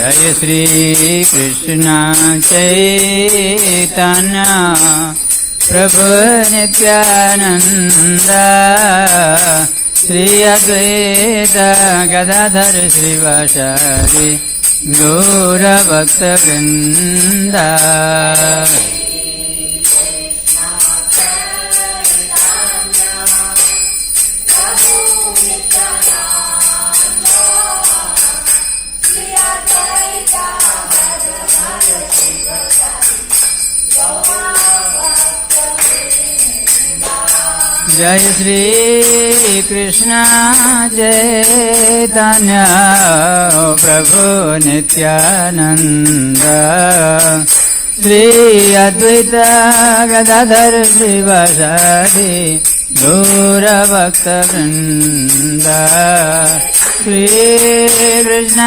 जय श्री कृष्ण चैतन्य प्रभु नित्यानंद श्री अद्वैत गदाधर श्रीवासादि गौरभक्तवृन्द। जय श्री कृष्ण चैतन्य प्रभु नित्यानंद श्री अद्वैत गदाधर श्रीवासादि गौरभक्तवृन्द। श्री कृष्ण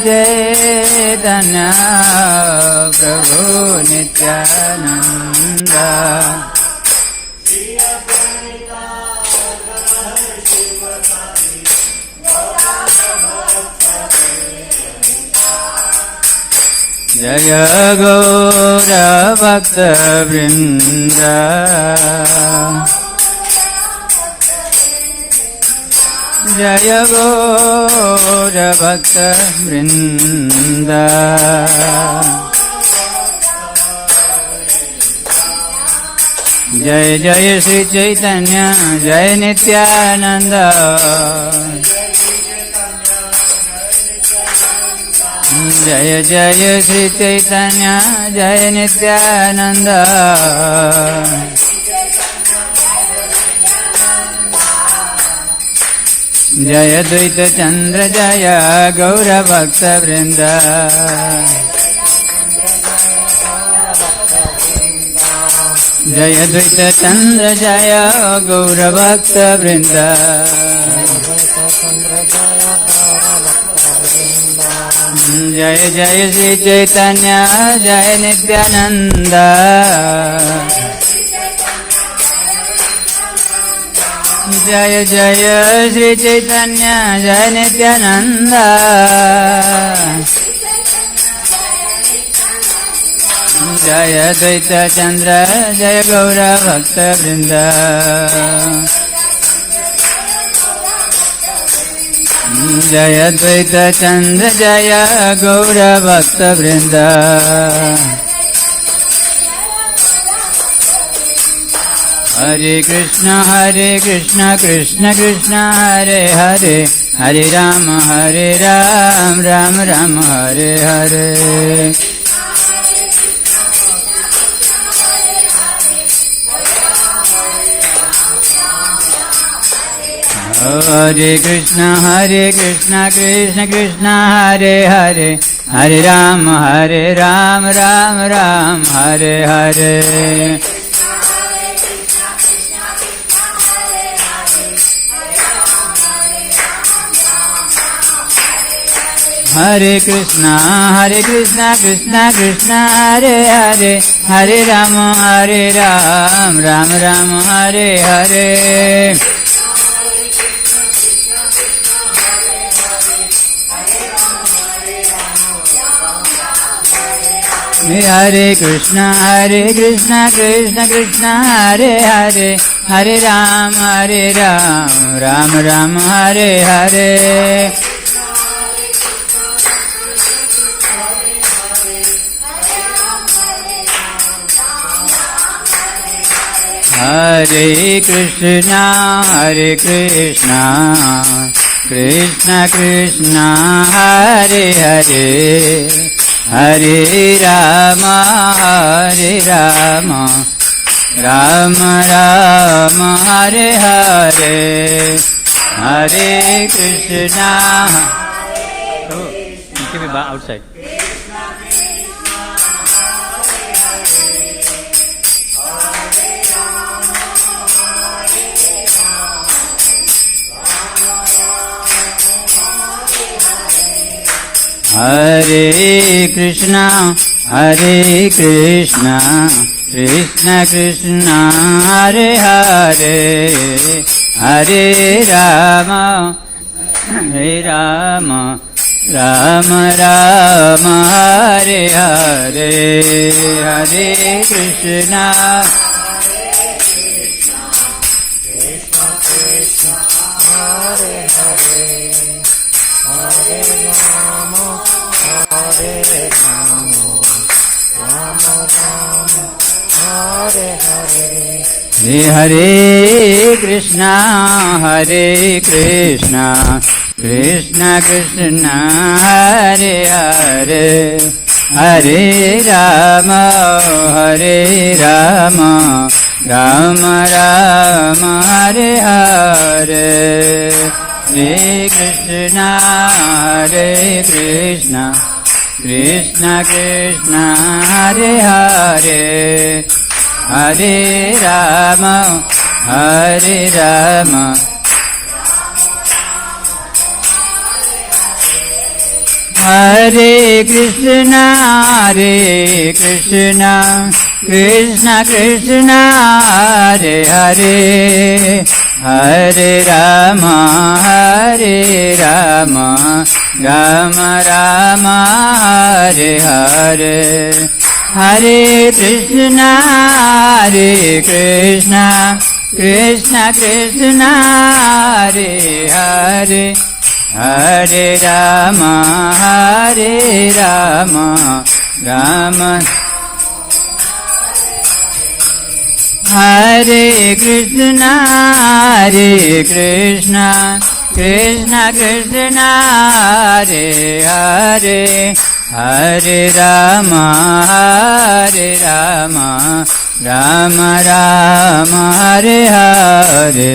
चैतन्य प्रभु नित्यानंद जय गौरभक्तवृन्द। जय गौरभक्तवृन्द। जय जय श्री चैतन्य जय नित्यानंद। जय जय श्री चैतन्य जय नित्यानंद। जय द्वैत चंद्र जय गौरभक्तवृन्द। जय द्वैत चंद्र जय गौरभक्तवृन्द। जय जय श्री चैतन्य जय नित्यानंद। जय जय श्री चैतन्य जय नित्यानंद। जय द्वैत चंद्र जय गौरभक्तवृन्द। जय द्वैत चंद्र जय गौरभक्तवृन्द। हरे कृष्ण कृष्ण कृष्ण हरे हरे हरे राम राम राम हरे हरे। हरे कृष्ण कृष्ण कृष्ण हरे हरे हरे राम राम राम हरे हरे। हरे कृष्ण कृष्ण कृष्ण हरे हरे हरे राम राम राम हरे हरे। हरे कृष्ण कृष्ण कृष्ण हरे हरे हरे राम राम राम हरे हरे। हरे कृष्ण कृष्ण कृष्ण हरे हरे हरे राम राम राम हरे हरे। हरे कृष्ण आउटसाइड। हरे कृष्ण कृष्ण कृष्ण हरे हरे हरे राम राम राम हरे हरे हरे कृष्णा हरे हरे हरे राम राम राम हरे हरे हरे कृष्णा कृष्ण कृष्ण हरे हरे हरे राम राम राम हरे हरे हरे कृष्ण कृष्ण कृष्ण हरे हरे हरे राम हरे कृष्ण कृष्ण कृष्ण हरे हरे हरे राम राम राम हरे हरे हरे कृष्ण कृष्ण कृष्ण हरे हरे हरे राम राम हरे कृष्ण कृष्ण कृष्ण हरे हरे हरे राम राम राम हरे हरे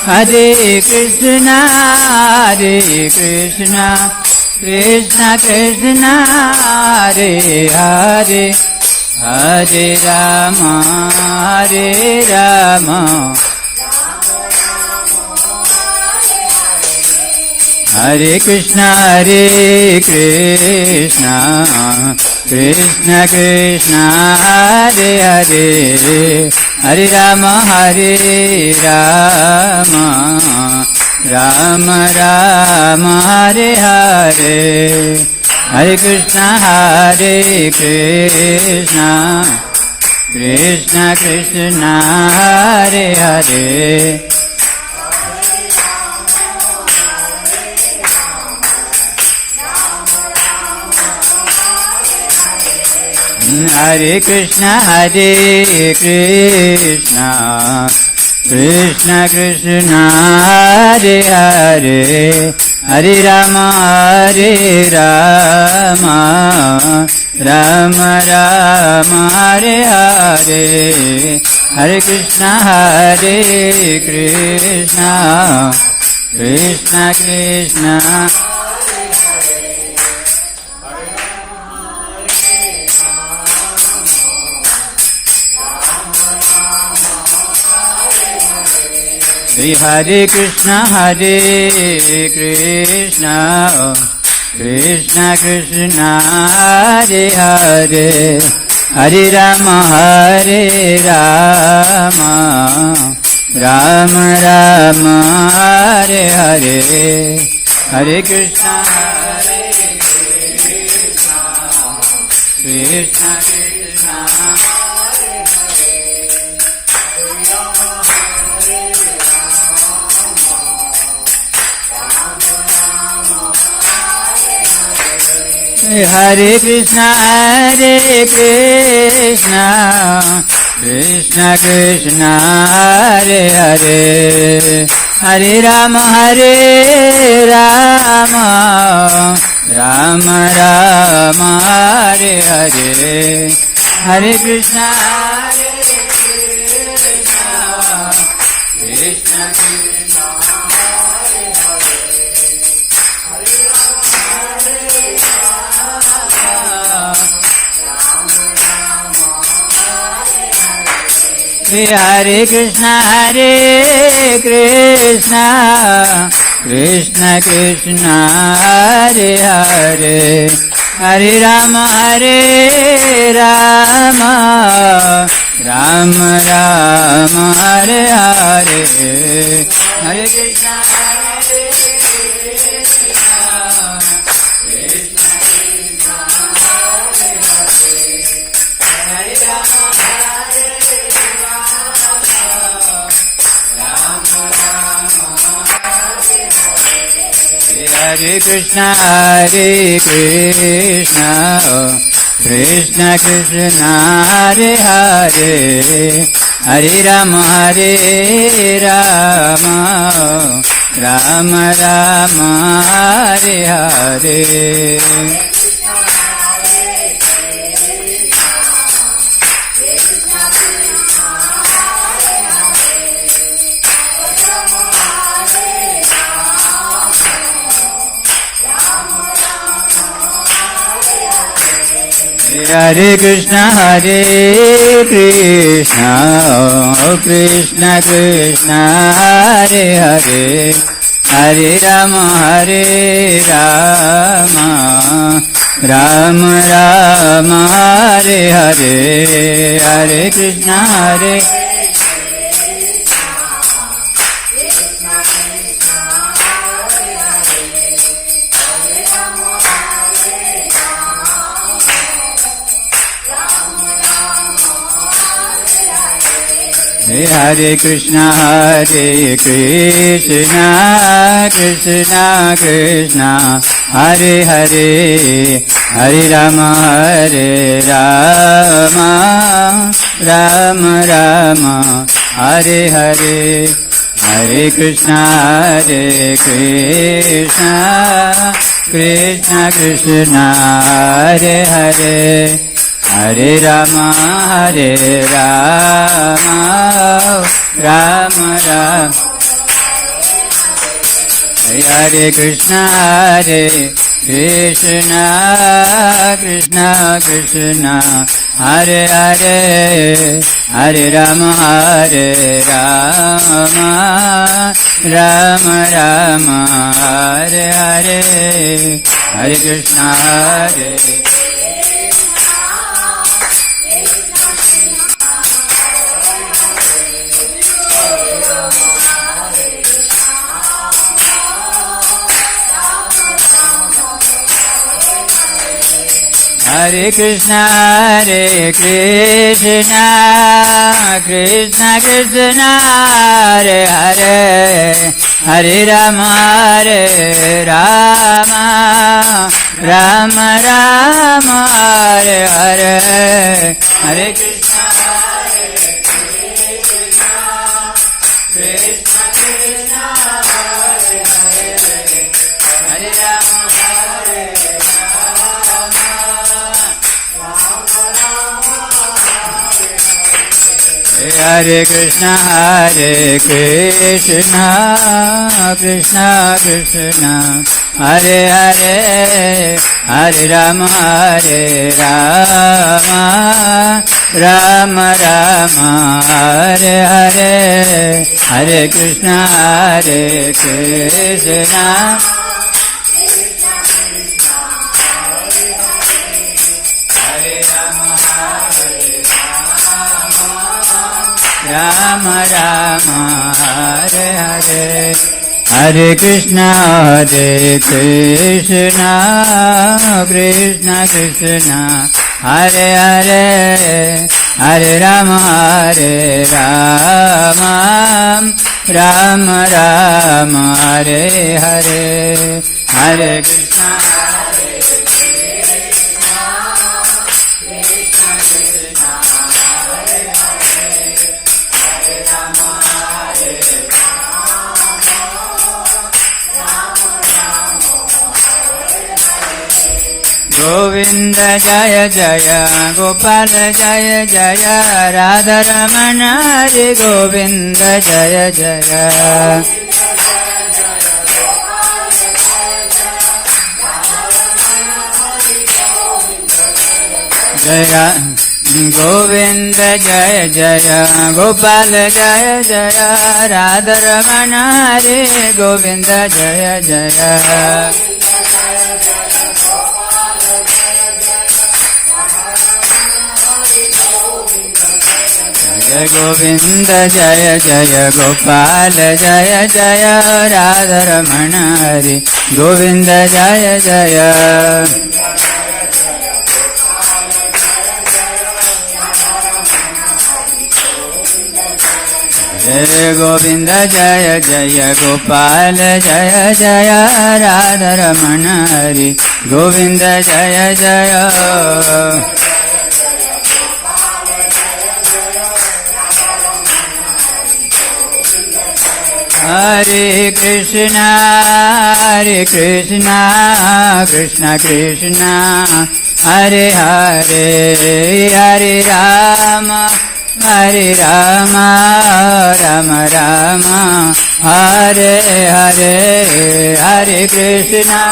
हरे कृष्ण कृष्ण कृष्ण हरे हरे हरे राम हरे कृष्ण कृष्ण कृष्ण हरे हरे हरे राम राम राम हरे हरे हरे कृष्ण कृष्ण कृष्ण हरे हरे हरे कृष्ण कृष्ण कृष्ण हरे हरे हरे राम राम राम हरे हरे हरे कृष्ण कृष्ण कृष्ण हरे कृष्ण कृष्ण कृष्ण हरे हरे हरे राम राम राम हरे हरे हरे कृष्ण कृष्ण कृष्ण हरे कृष्ण कृष्ण कृष्ण हरे हरे हरे राम राम राम हरे हरे हरे कृष्ण कृष्ण हरे Krishna Krishna Krishna Hare Hare Hare Ram Ram Ram Hare Hare Hare Krishna Hare Krishna, Krishna Krishna, Hare Hare, Hare Rama, Rama Rama, Hare Hare. Hare Krishna, Krishna Krishna, Hare Hare, Hare Rama, Rama Rama, Hare Hare, Hare Krishna, Hare Krishna, Krishna Krishna, Hare Hare, Hare Rama, Rama Rama, Hare Hare, Hare Krishna, Krishna Krishna, Hare Hare, Hare Rama, Rama Rama, Hare Krishna, Krishna Krishna, Hare Hare, Hare Rama, Rama Rama, Hare Hare, Hare Krishna, Hare Krishna, Krishna Krishna, Hare Hare, Hare Rama, Rama Rama, Hare Hare, Hare Krishna, Krishna Krishna, Hare Hare, Hare Rama, Hare Krishna, Krishna Krishna, Hare Hare, Hare Rama, Rama Rama, Hare Hare, Hare Krishna, Rama Rama, Hare Hare, Hare Krishna, Krishna Krishna, Hare Hare, Hare Rama, Rama Rama, Hare Hare, Hare Krishna, Govinda Jaya Jaya, Gopal Jaya Jaya, Radharamana Hare Govinda Jaya Jaya. Jaya Govinda Jaya Jaya, Gopal Jaya Jaya, Radharamana Hare Govinda Jaya Jaya. Jaya Govinda Jaya Jaya, Gopal Jaya Jaya, Radharamana Hare Govinda Jaya Jaya. जय गोविंद जय जय गोपाल जय जय राधा रमण हरि गोविंद जय जय हरे कृष्णा कृष्ण कृष्ण हरे हरे हरे राम राम राम हरे हरे हरे कृष्णा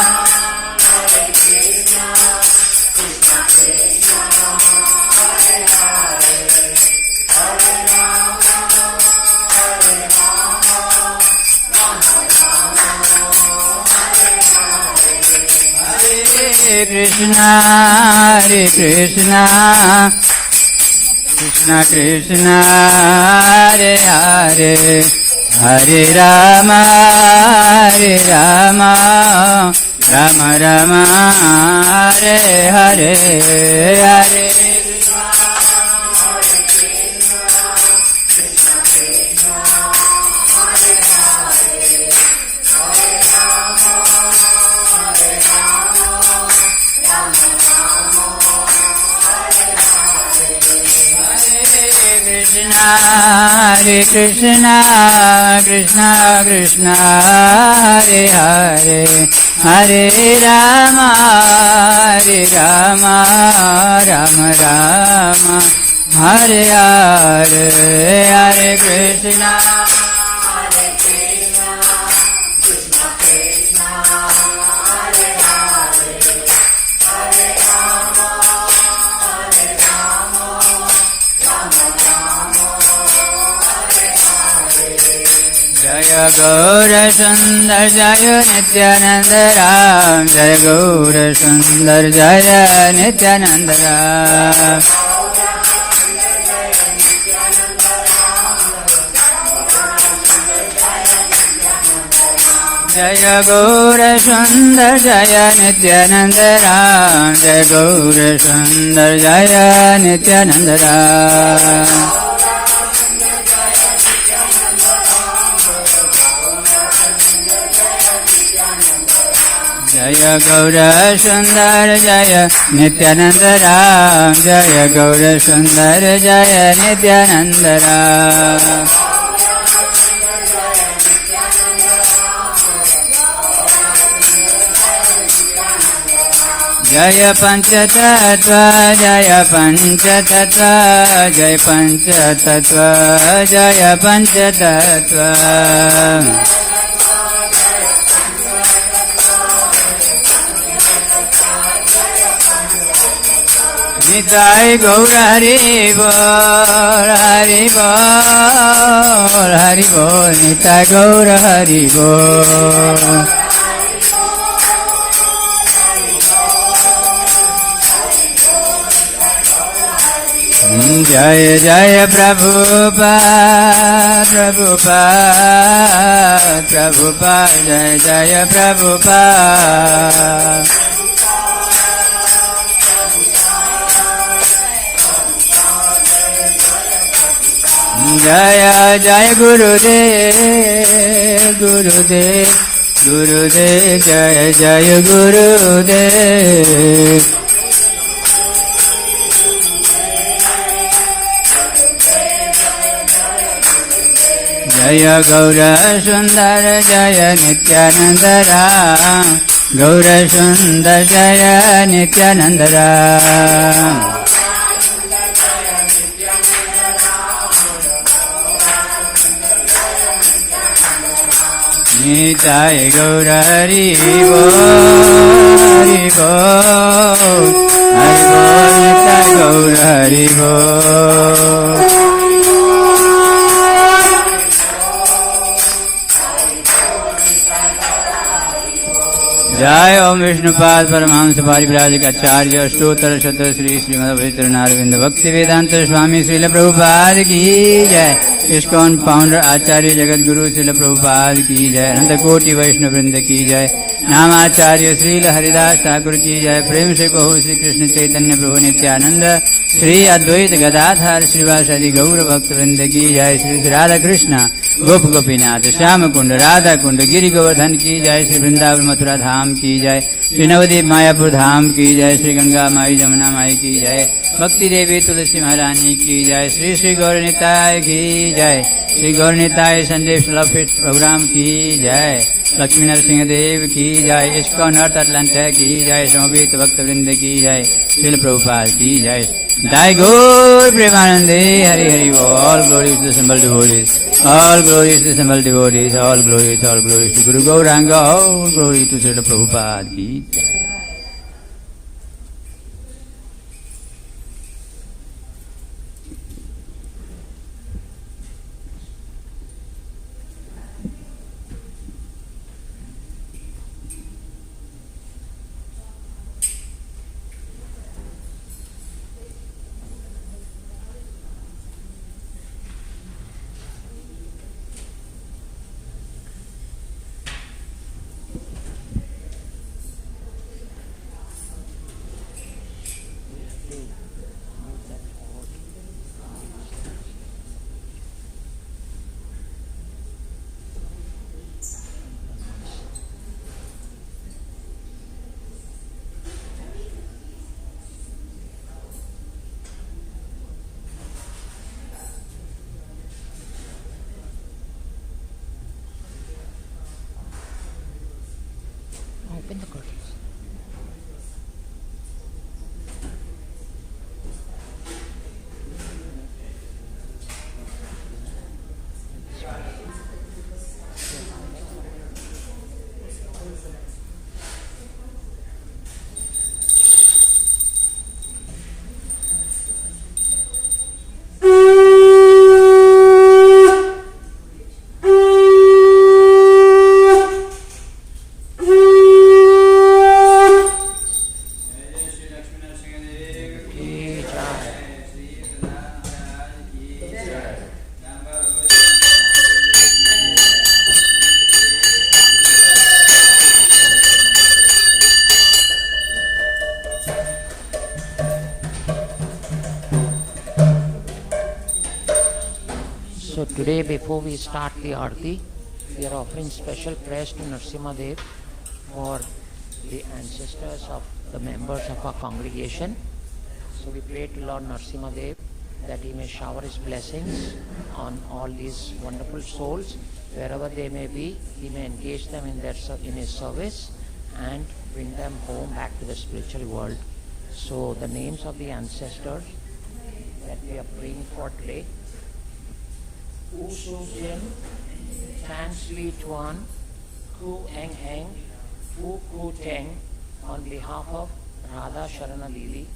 हरे कृष्णा कृष्ण कृष्ण हरे हरे हरे राम राम राम हरे हरे हरे हरे कृष्णा कृष्ण कृष्ण हरे हरे हरे राम राम राम हरे हरे हरे कृष्णा जय गौर सुंदर जय नित्यानंद राम जय गौर सुंदर जय नित्यानंद राम जय गौर सुंदर जय नित्यानंद राम जय गौर सुंदर जय नित्यानंद राम जय गौर सुंदर जय नित्यानंद राम जय गौर सुंदर जय नित्यानंद राम जय पंचतत्व जय पंचतत्व जय पंचतत्व जय पंचतत्व निताय गौर हरि बोल हरि बोल हरि बोल निताय गौर हरि बोल जय जय प्रभुपाद प्रभुपाद प्रभुपाद जय जय प्रभुपाद जय जय गुरुदेव गुरुदेव गुरुदेव जय जय गुरुदेव जय गौर सुंदर जय नित्यानंद राम गौर सुंदर जय नित्यानंद राम निताय गौर हरि बोल हरि बोल हरि बोल निताय गौर हरि बोल जय ओम विष्णुपाद परमहंस पारिव्राजक आचार्य स्तोत्र शतः श्री श्रीमद् भक्ति वेदांत स्वामी श्रील प्रभुपाद की जय। इस्कॉन फाउंडर आचार्य जगत गुरु श्रील प्रभुपाद की जय। अनंत कोटि वैष्णव वृंद की जय। नामाचार्य श्रील हरिदास ठाकुर की जय। प्रेम से कहो श्री कृष्ण चैतन्य प्रभु नित्यानंद श्री अद्वैत गदाधर श्रीवासादि गौर भक्त वृंद की जय। श्री राधा कृष्ण गोप गोपीनाथ श्याम कुंड राधा कुंड गिरि गोवर्धन की जय। श्री वृंदावन मथुरा धाम की जय। श्री नवदीप मायापुर धाम की जय। श्री गंगा माई जमुना माई की जय। भक्ति देवी तुलसी महारानी की जय। श्री श्री गौर निताय की जय। श्री गौर निताय संदेश लफिट प्रोग्राम की जय। लक्ष्मी नरसिंह देव की जय। इस्कॉन अर्थ अटलांटा की जय। समवेत भक्त वृंद की जय। श्रील प्रभुपाद की जय। जय गौर प्रेमानंदे हरि हरि बोल। All glory to the assembled devotees, all glory to the assembled devotees, all glory to Guru Gauranga, all glory to Srila Prabhupada की जय। Open the curtains. So today, before we start the Aarti, we are offering special prayers to Narasimha Dev for the ancestors of the members of our congregation. So we pray to Lord Narasimha Dev that he may shower his blessings on all these wonderful souls, wherever they may be. He may engage them in his service and bring them home back to the spiritual world. So the names of the ancestors that we are praying for today: Usu Jin, Tan Sli Tuan, Ku Eng Heng, Fu Ku Teng, on behalf of Radha Sharana Lili,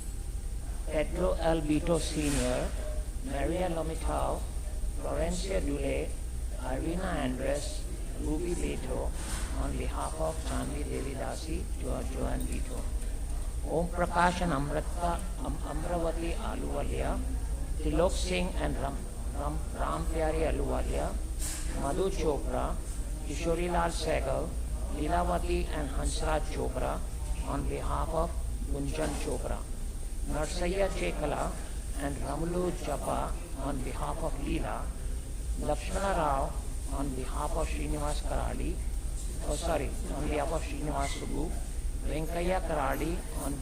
Pedro L. Bito Sr., Maria Lomitao, Florencia Dule, Irina Andres, Ruby Beto, on behalf of Chanvi Devi Dasi, Joan Beto. Om Prakash and Amravati Aluwalia, Tilok Singh and Ram Pyari Aluwalia, Madhu Chopra, Kishori Lal Sehgal, Leelavati and Hansraj Chopra, on behalf of Gunjan Chopra. Narsaya Chekala and Ramulu Japa, on behalf of Leela. Lakshmana Rao, on behalf of Srinivas Karadi, on behalf of Srinivas Subbu. Venkaya Karadi, on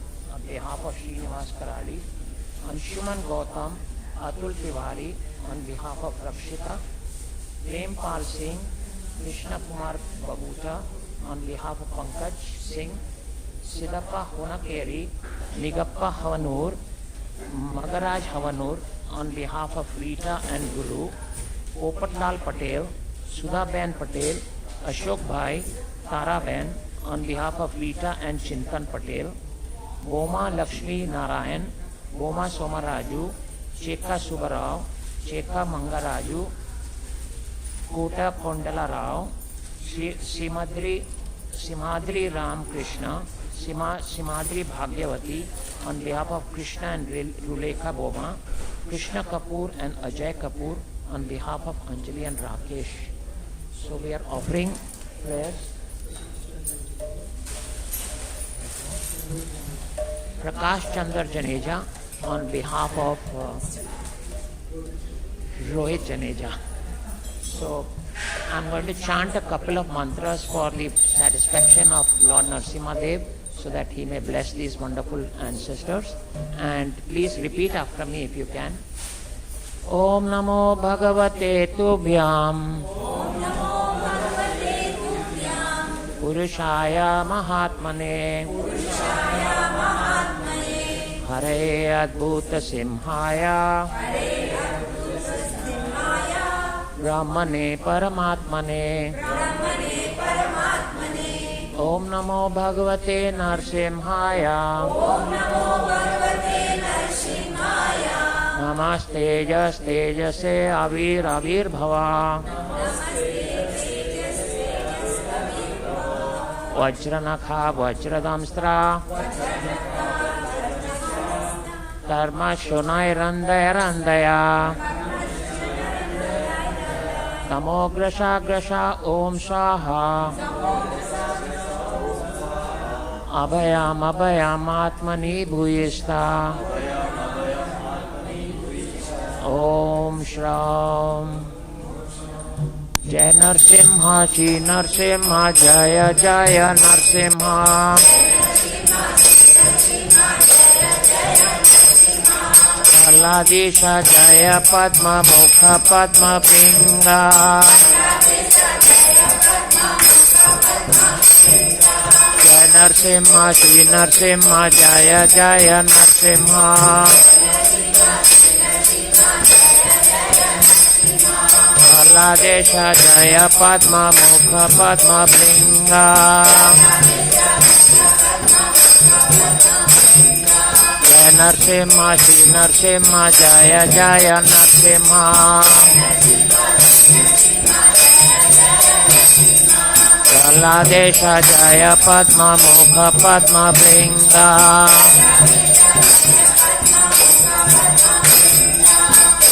behalf of Srinivas Karadi. Anshuman Gautam, Atul Tiwari, on behalf of Rakshita. Prem Pal Singh, Krishna Kumar Babuta, on behalf of Pankaj Singh. Siddhappa Honakeri, Nigappa Havanur, Magaraj Havanur, on behalf of Rita and Guru. Popatlal Patel, Sudha Ben Patel, Ashok Bhai, Tara Ben, on behalf of Rita and Chintan Patel. Boma Lakshmi Narayan, Boma Somaraju, Cheka Subarao, Cheka Mangaraju, Kota Kondala Rao, Simadri Ram Krishna, Simadri Bhagyavati, on behalf of Krishna and Rulekha Boma. Krishna Kapoor and Ajay Kapoor, on behalf of Anjali and Rakesh. So we are offering prayers. Prakash Chandra Janeja on behalf of Rohit Janeja. So I'm going to chant a couple of mantras for the satisfaction of Lord Narasimha Dev, so that he may bless these wonderful ancestors. And please repeat after me if you can. Om Namo Bhagavate Tubhyam Purushaya Mahatmane Hare Adbhuta Simhaya Brahmane Paramatmane Om Namo Bhagavate Narsimhaya Namaste Tejase Avir Bhava Vajranakha Vajradamstra Dharma Shunai Randaya Grasha Om Shaha Abhayam Atmani Bhuyista Om Shram Jai Narsimha Shri Narsimha Jaya Jaya Narsimha Praladesha Jaya Padma Mukha Padma Pinga Jai Narsimha Shri Narsimha Jaya Jaya Narsimha Praladesha Jaya Padma Mukha Padma Pinga Jai Narasimha Shri Narasimha Jaya Jaya Narasimha Praladesha Jaya Padma Mukha Padma Pinga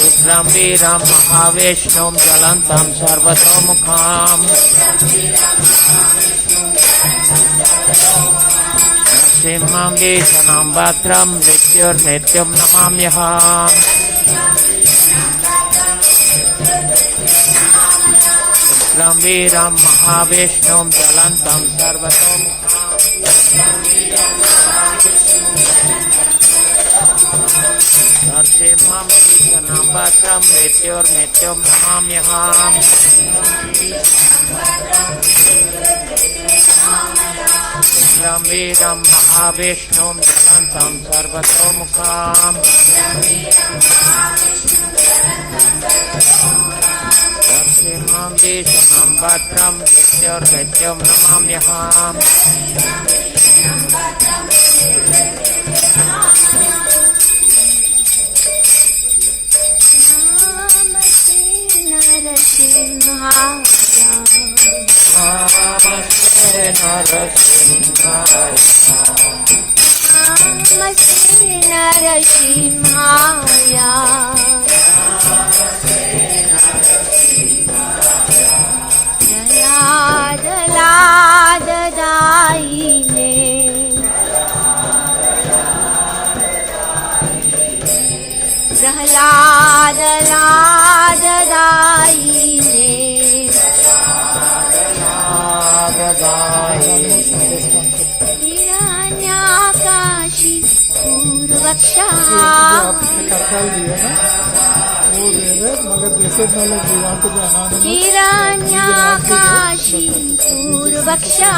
Ugram Viram Mahavishnom Jalantam Sarvatomukham Simam Vishanam Bhadram Nityur Nityam Namamyaham Ugram Viram Mahavishnom Jalantam Sarvatomukham Simam Vishanam Bhadram Nityur Nityam Namamyaham Ugram Viram Mahavishnom Jalantam Sarvatomukham Simam Vishanam Bhadram Nityur Nityam Namamyaham Namaste Narasimhaya Daladadaine Daladadaine Hiranyakashi Purvaksha Hiranyakashi Purvaksha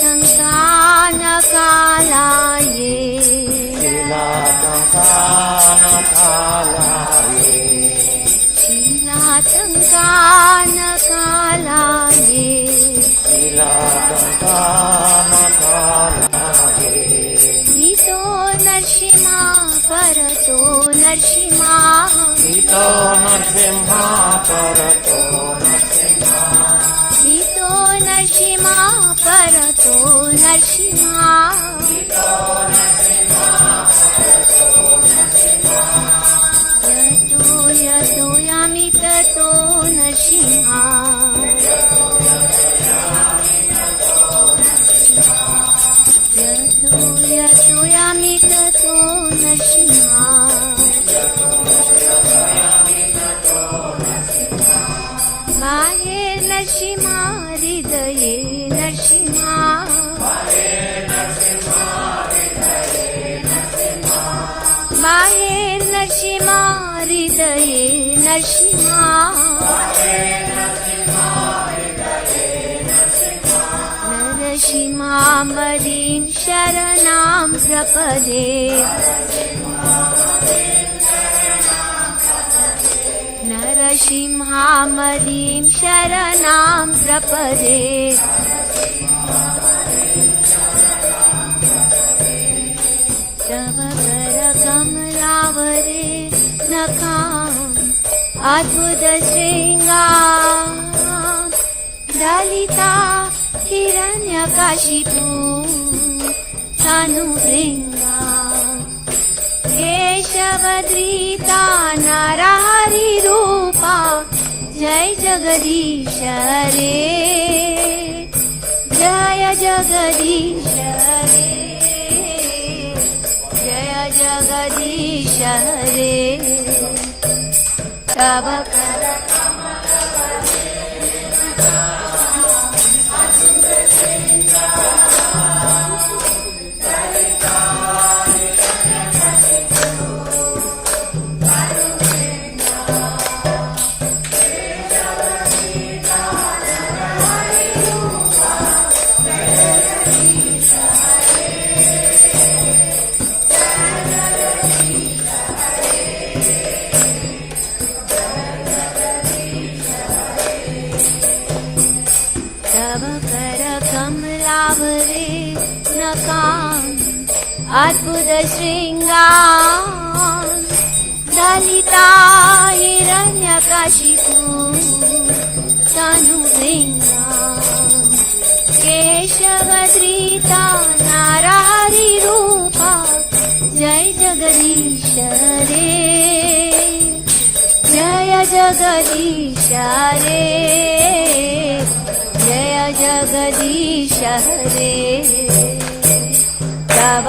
Shilatangana Kalaye Shilatangana Kalaye Nito Narsimha Parato Narsimha Nito Narsimha Parato Narsimha Nito Narsimha Parato Narsimha Nito Narsimha Parato Narsimha Yato Yato Yami ततो नरसिंहा यतो यामि ततो नरसिंहा बाहेर नरसिंहा हृदये नरसिंहा बाहेर नरसिंहा हृदये नरसिंहा नरसिंहामदीं शरणां प्रपदे नरसिंहामदीं शरणां प्रपदे तव करकमलावरे नखाम् अद्भुतशृङ्गार दलिता हिरण्यकाशिपू तनुभृङ्गा केशवधृता नरहरिरूपा जय जगदीश रे जय जगदीश रे जय जगदीश रे तव अद्भुत शृङ्गार दलिता हिरण्यकाशिपू तनुभृङ्गा केशवधृता नरहरिरूपा जय जगदीश रे जय जगदीश रे जय जगदीश रे तव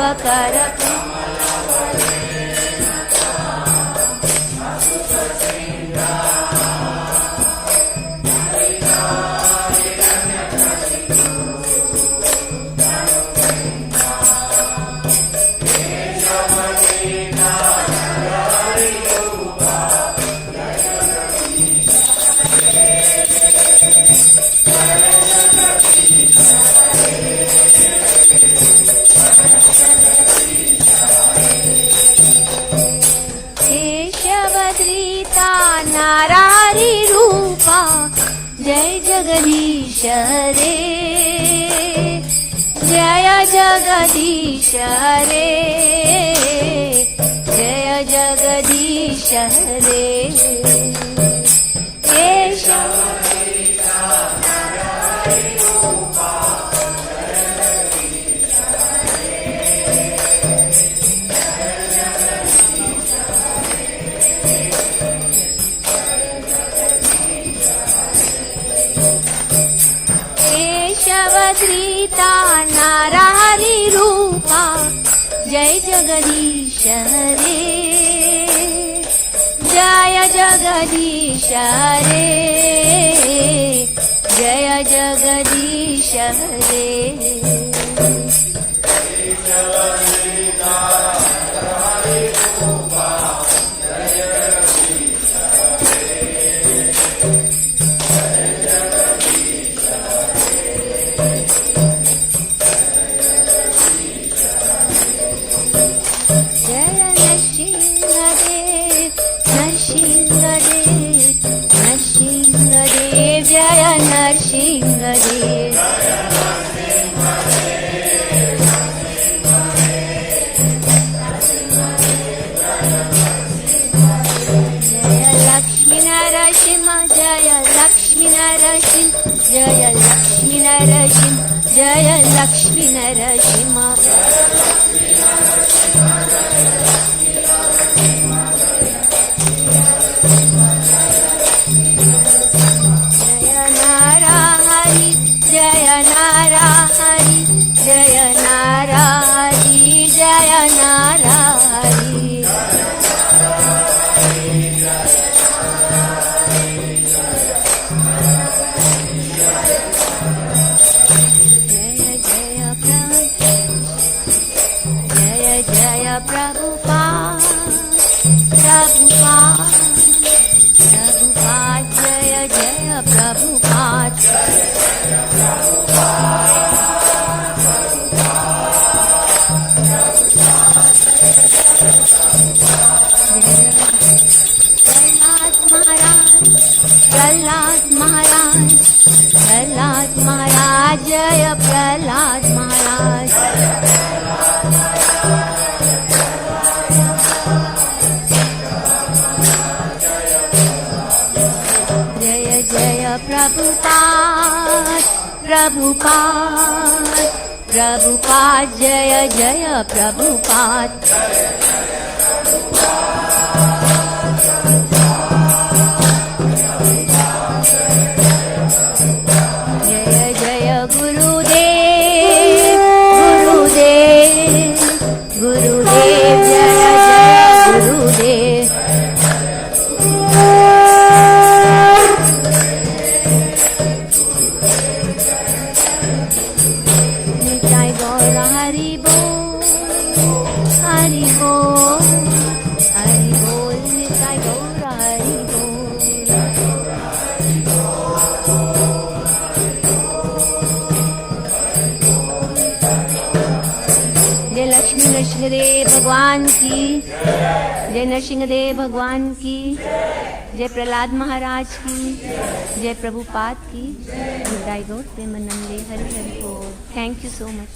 नरहरिरूपा जय जगदीश रे जय जगदीश रे जय जगदीश रे केशवधृता नरहरिरूपा जय जगदीश रे जय जगदीश रे जय जगदीश रे जय लक्ष्मी नरसिंह जय Lakshmi Narasimha Prabhupada, Prabhupada, Prabhupada, Jaya Jaya Prabhupada. Prahlad Maharaj, Prahlad Maharaj, Jaya Prahlad Maharaj. Jaya Jaya Prabhupada, Prabhupada, Prabhupada, Jaya Jaya Prabhupada. Jaya Jaya Gurudev, Gurudev, Gurudev, Jaya Jaya Gurudev. Nitai Gaura Hari Bol, Hari Bol, Hari Bol, Nitai Gaura Hari Bol. जय लक्ष्मी नरसिंहदेव भगवान की, जय नरसिंहदेव भगवान की, जय प्रहलाद महाराज की, जय प्रभुपाद की, निताई गौर प्रेमानंदे, हरि हरि बोल। Thank you so much.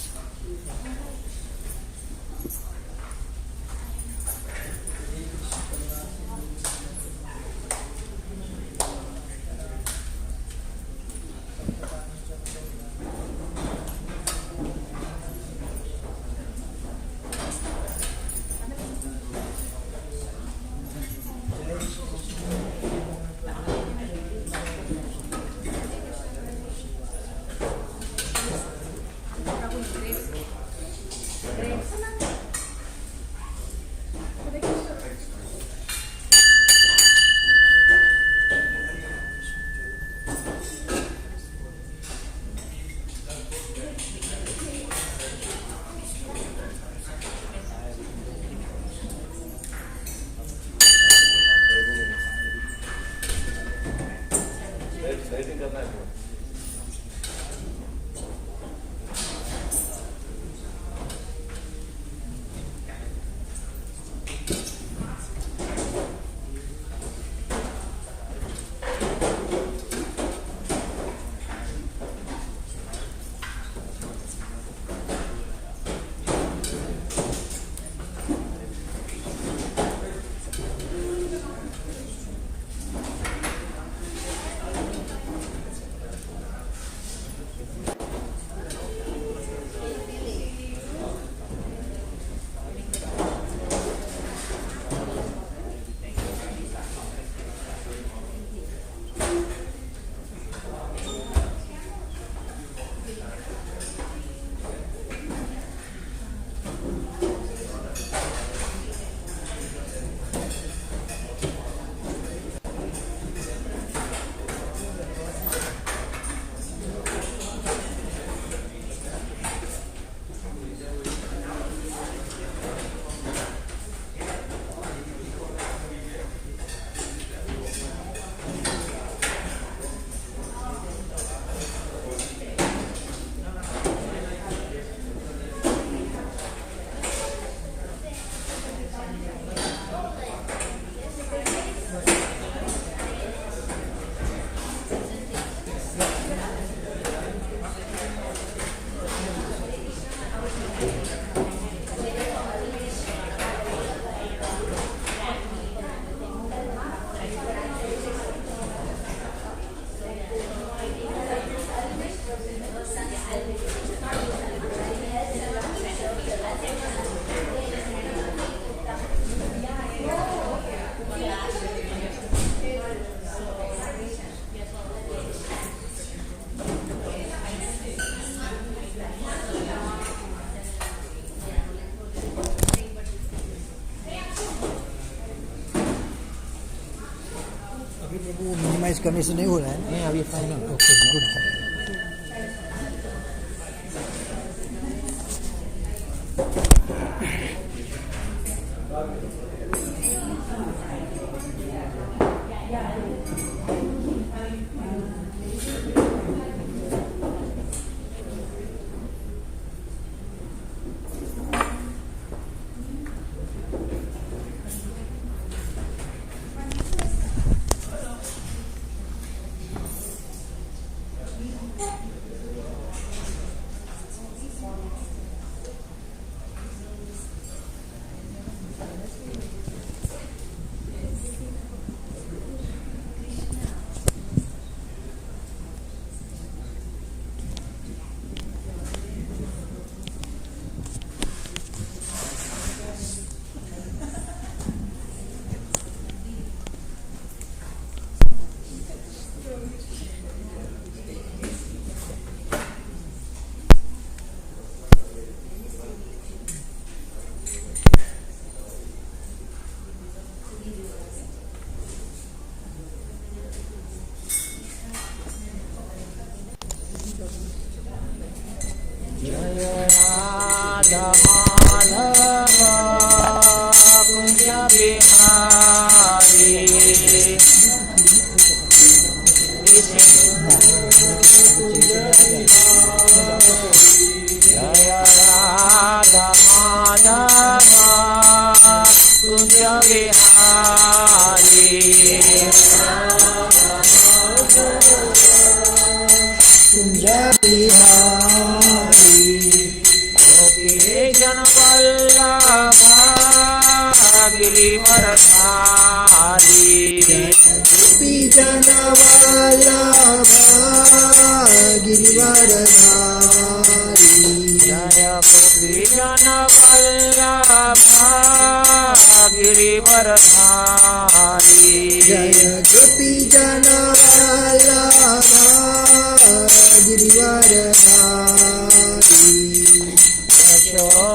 वो मिनिमाइज करने से नहीं हो रहा है ना? नहीं अभी final okay good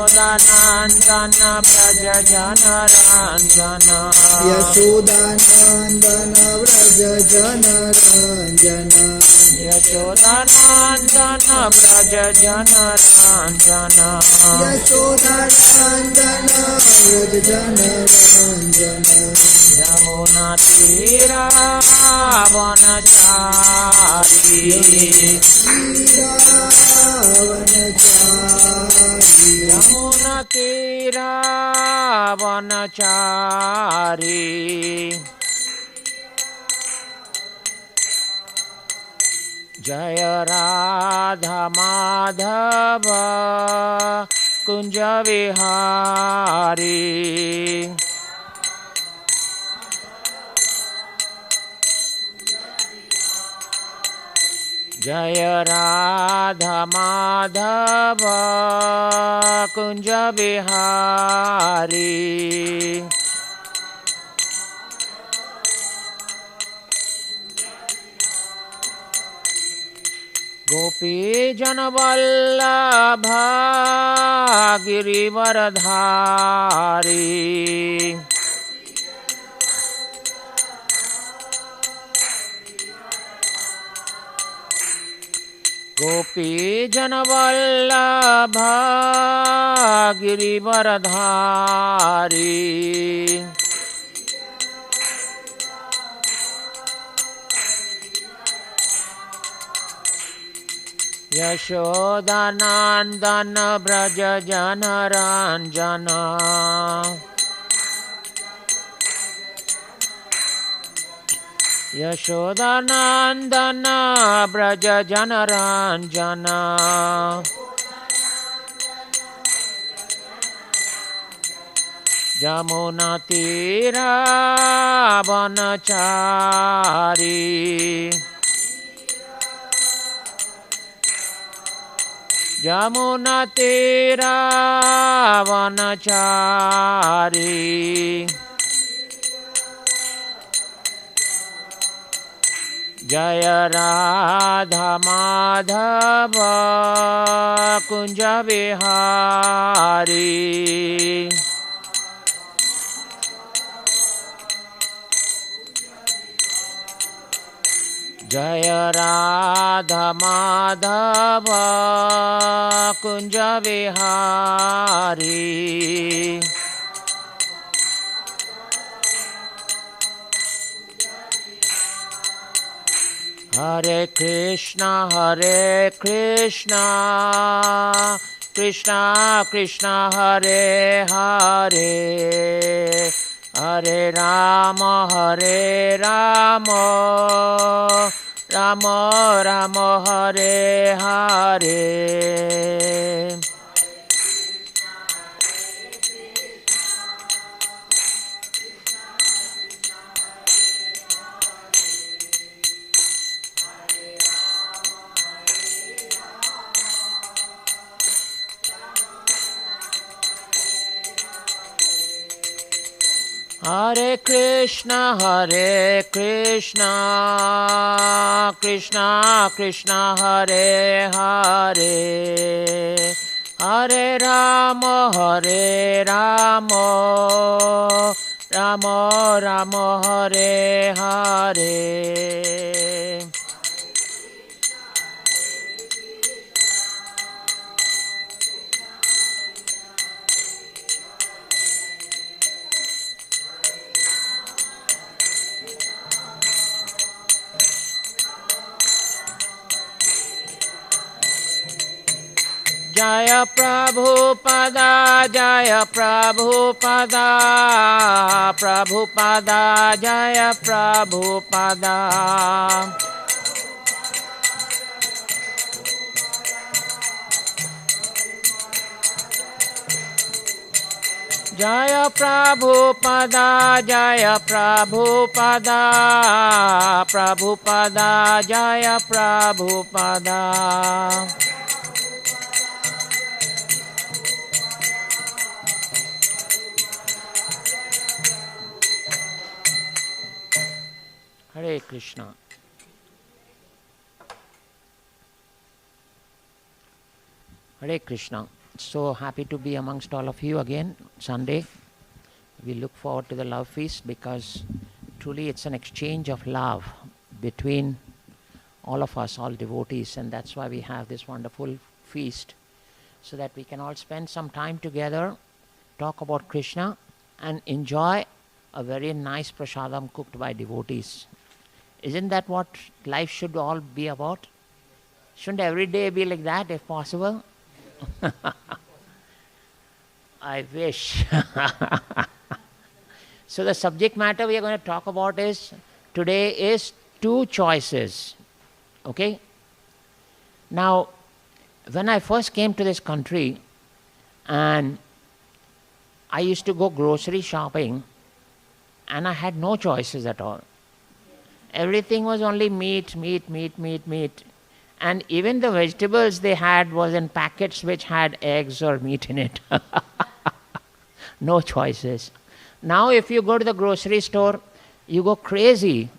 Yashodanandan Vraj जन रंजन यशोदानंदन व्रज जन रंजन यशोदानंदन व्रज जन रंजन यमुना तीरा वनचारी यमुना तीरा वनचारी जय राधा माधव कुंज विहारी जय राधा माधव कुंज विहारी गोपी जन वल्लभ गिरिवरधारी गोपी जन वल्लभ गिरिवरधारी यशोदानंदन ब्रज जन रंजन यशोदानंदन ब्रज जन रंजन यमुना तीरा वनचारी यमुना तीरा वनचारी जय राधा माधव कुंज Vihari Jaya Radha Madhava Kunja Vihari. Hare Krishna, Krishna Krishna, Hare Hare, Hare Rama, Rama Rama, Hare Hare. Hare Krishna, Krishna Krishna, Hare Hare, Hare Rama, Rama Rama, Hare Hare. Jaya Prabhupada, Jaya Prabhupada, Prabhupada, Jaya Prabhupada. Jaya Prabhupada, Jaya Prabhupada, Prabhupada, Jaya Prabhupada. Hare Krishna. Hare Krishna. So happy to be amongst all of you again, Sunday. We look forward to the love feast because truly it's an exchange of love between all of us, all devotees, and that's why we have this wonderful feast, so that we can all spend some time together, talk about Krishna, and enjoy a very nice prasadam cooked by devotees. Isn't that what life should all be about? Shouldn't every day be like that if possible? I wish. So the subject matter we are going to talk about today is two choices. Okay? Now, when I first came to this country and I used to go grocery shopping and I had no choices at all. Everything was only meat. And even the vegetables they had was in packets which had eggs or meat in it. No choices. Now if you go to the grocery store, you go crazy.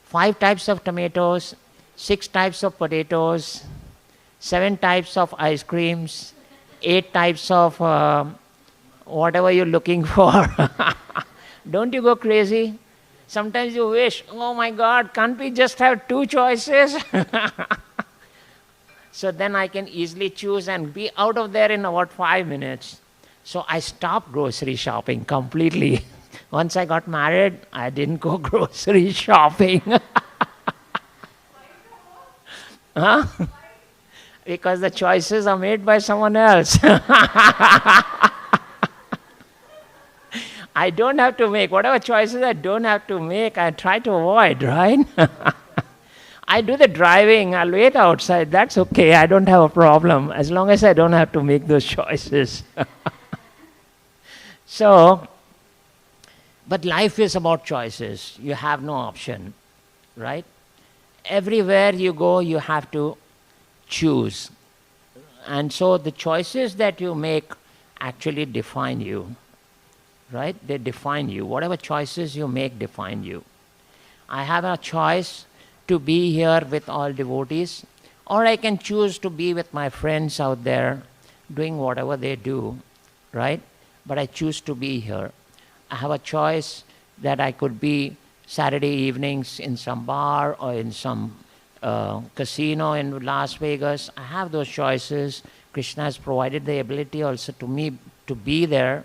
5 types of tomatoes, 6 types of potatoes, 7 types of ice creams, 8 types of whatever you're looking for. Don't you go crazy? Sometimes you wish, oh my God, can't we just have 2 choices? So then I can easily choose and be out of there in about 5 minutes. So I stopped grocery shopping completely. Once I got married, I didn't go grocery shopping. Huh? Because the choices are made by someone else. I don't have to make. Whatever choices I don't have to make, I try to avoid, right? I do the driving. I'll wait outside. That's okay. I don't have a problem as long as I don't have to make those choices. So, but life is about choices. You have no option, right? Everywhere you go, you have to choose. And so the choices that you make actually define you. Right? They define you. Whatever choices you make define you. I have a choice to be here with all devotees, or I can choose to be with my friends out there doing whatever they do, right? But I choose to be here. I have a choice that I could be Saturday evenings in some bar or in some casino in Las Vegas. I have those choices. Krishna has provided the ability also to me to be there,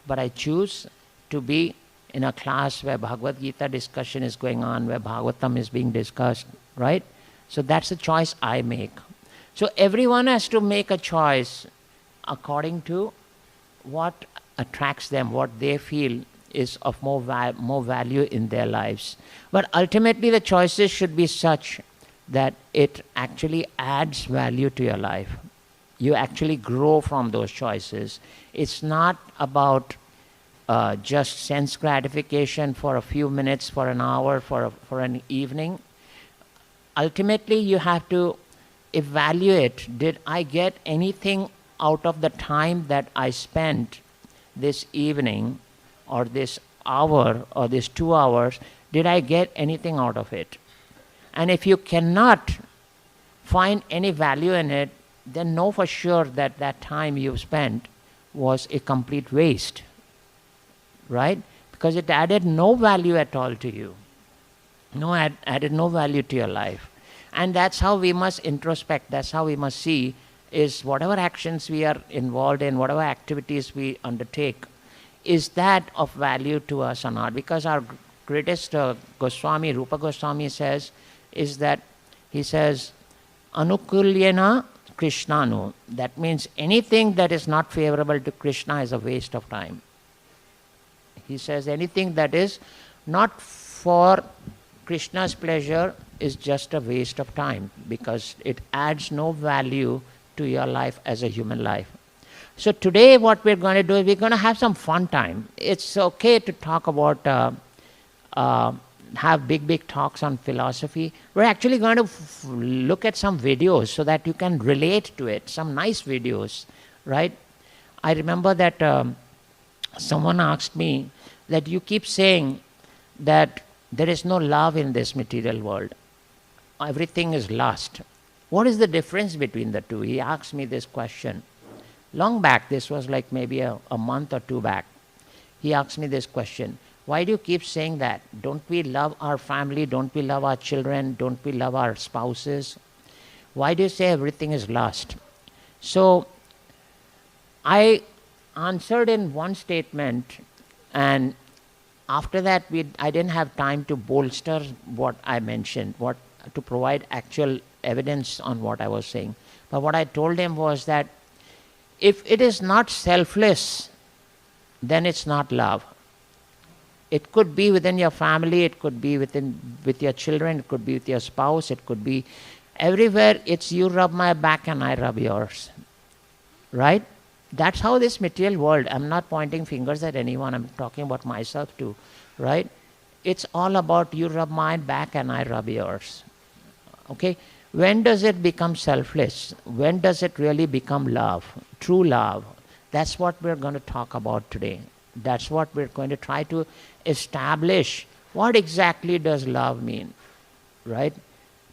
but I choose to be in a class where Bhagavad Gita discussion is going on, where Bhagavatam is being discussed, right? So that's the choice I make. So everyone has to make a choice according to what attracts them, what they feel is of more value in their lives. But ultimately the choices should be such that it actually adds value to your life. You actually grow from those choices. It's not about just sense gratification for a few minutes, for an hour, for an evening. Ultimately, you have to evaluate, did I get anything out of the time that I spent this evening or this hour or these 2 hours? Did I get anything out of it? And if you cannot find any value in it, then know for sure that that time you spent was a complete waste, right? Because it added no value at all to you. Added no value to your life. And that's how we must introspect. That's how we must see is whatever actions we are involved in, whatever activities we undertake, is that of value to us or not? Because our greatest Goswami, Rupa Goswami says, is that he says, Anukulyena Krishnanu. That means anything that is not favorable to Krishna is a waste of time. He says anything that is not for Krishna's pleasure is just a waste of time because it adds no value to your life as a human life. So today what we're going to do is we're going to have some fun time. It's okay to talk about, have big talks on philosophy. We're actually going to look at some videos so that you can relate to it, some nice videos, right? I remember that someone asked me that you keep saying that there is no love in this material world. Everything is lust. What is the difference between the two? He asked me this question. Long back, this was like maybe a month or two back. He asked me this question. Why do you keep saying that? Don't we love our family? Don't we love our children? Don't we love our spouses? Why do you say everything is lust? So I answered in one statement, and after that I didn't have time to bolster what I mentioned, to provide actual evidence on what I was saying. But what I told him was that if it is not selfless, then it's not love. It could be within your family, it could be with your children, it could be with your spouse, it could be everywhere. It's you rub my back and I rub yours, right? That's how this material world, I'm not pointing fingers at anyone, I'm talking about myself too, right? It's all about you rub my back and I rub yours, okay? When does it become selfless? When does it really become love, true love? That's what we're going to talk about today. That's what we're going to try to establish. What exactly does love mean, right?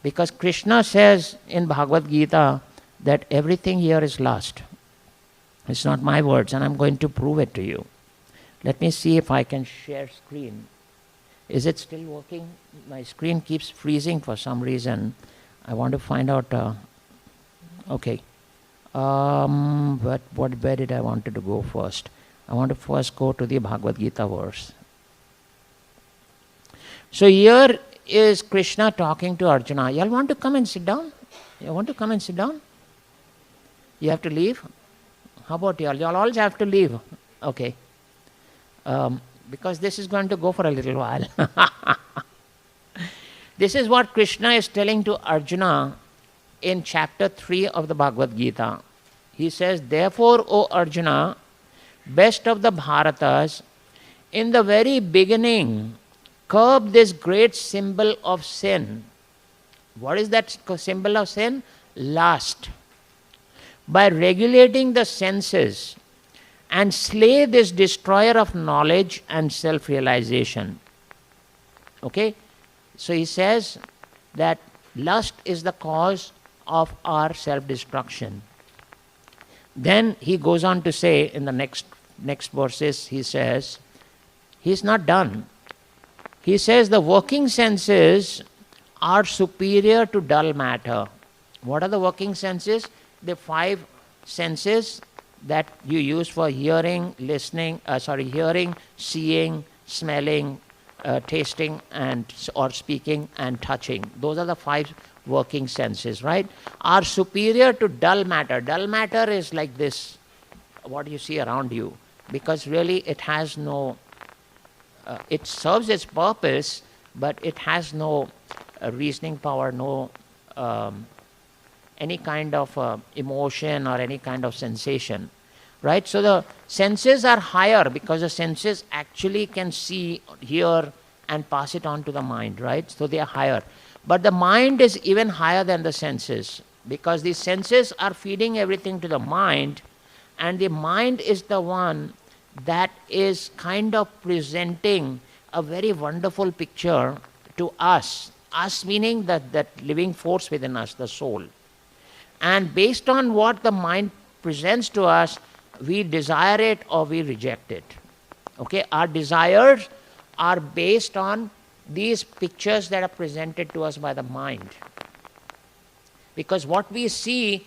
Because Krishna says in Bhagavad Gita that everything here is lust. It's not my words, and I'm going to prove it to you. Let me see if I can share screen. Is it still working? My screen keeps freezing for some reason. I want to find out. Okay. But where did I want to go first? I want to first go to the Bhagavad Gita verse. So here is Krishna talking to Arjuna. Y'all want to come and sit down? You want to come and sit down? You have to leave? How about y'all? Y'all all have to leave. Okay. Because this is going to go for a little while. This is what Krishna is telling to Arjuna in chapter 3 of the Bhagavad Gita. He says, therefore, O Arjuna, best of the Bharatas, in the very beginning, curb this great symbol of sin. What is that symbol of sin? Lust. By regulating the senses and slay this destroyer of knowledge and self-realization. Okay? So he says that lust is the cause of our self-destruction. Then he goes on to say in the next verses, he says, he's not done. He says the working senses are superior to dull matter. What are the working senses? The 5 senses that you use for hearing, hearing, seeing, smelling, tasting, or speaking and touching. Those are the 5 working senses, right? Are superior to dull matter. Dull matter is like this, what you see around you, because really it has no, it serves its purpose, but it has no reasoning power, no any kind of emotion or any kind of sensation, right? So the senses are higher because the senses actually can see, hear, and pass it on to the mind, right? So they are higher. But the mind is even higher than the senses, because the senses are feeding everything to the mind, and the mind is the one that is kind of presenting a very wonderful picture to us. Us meaning that living force within us, the soul. And based on what the mind presents to us, we desire it or we reject it. Okay, our desires are based on these pictures that are presented to us by the mind. Because what we see,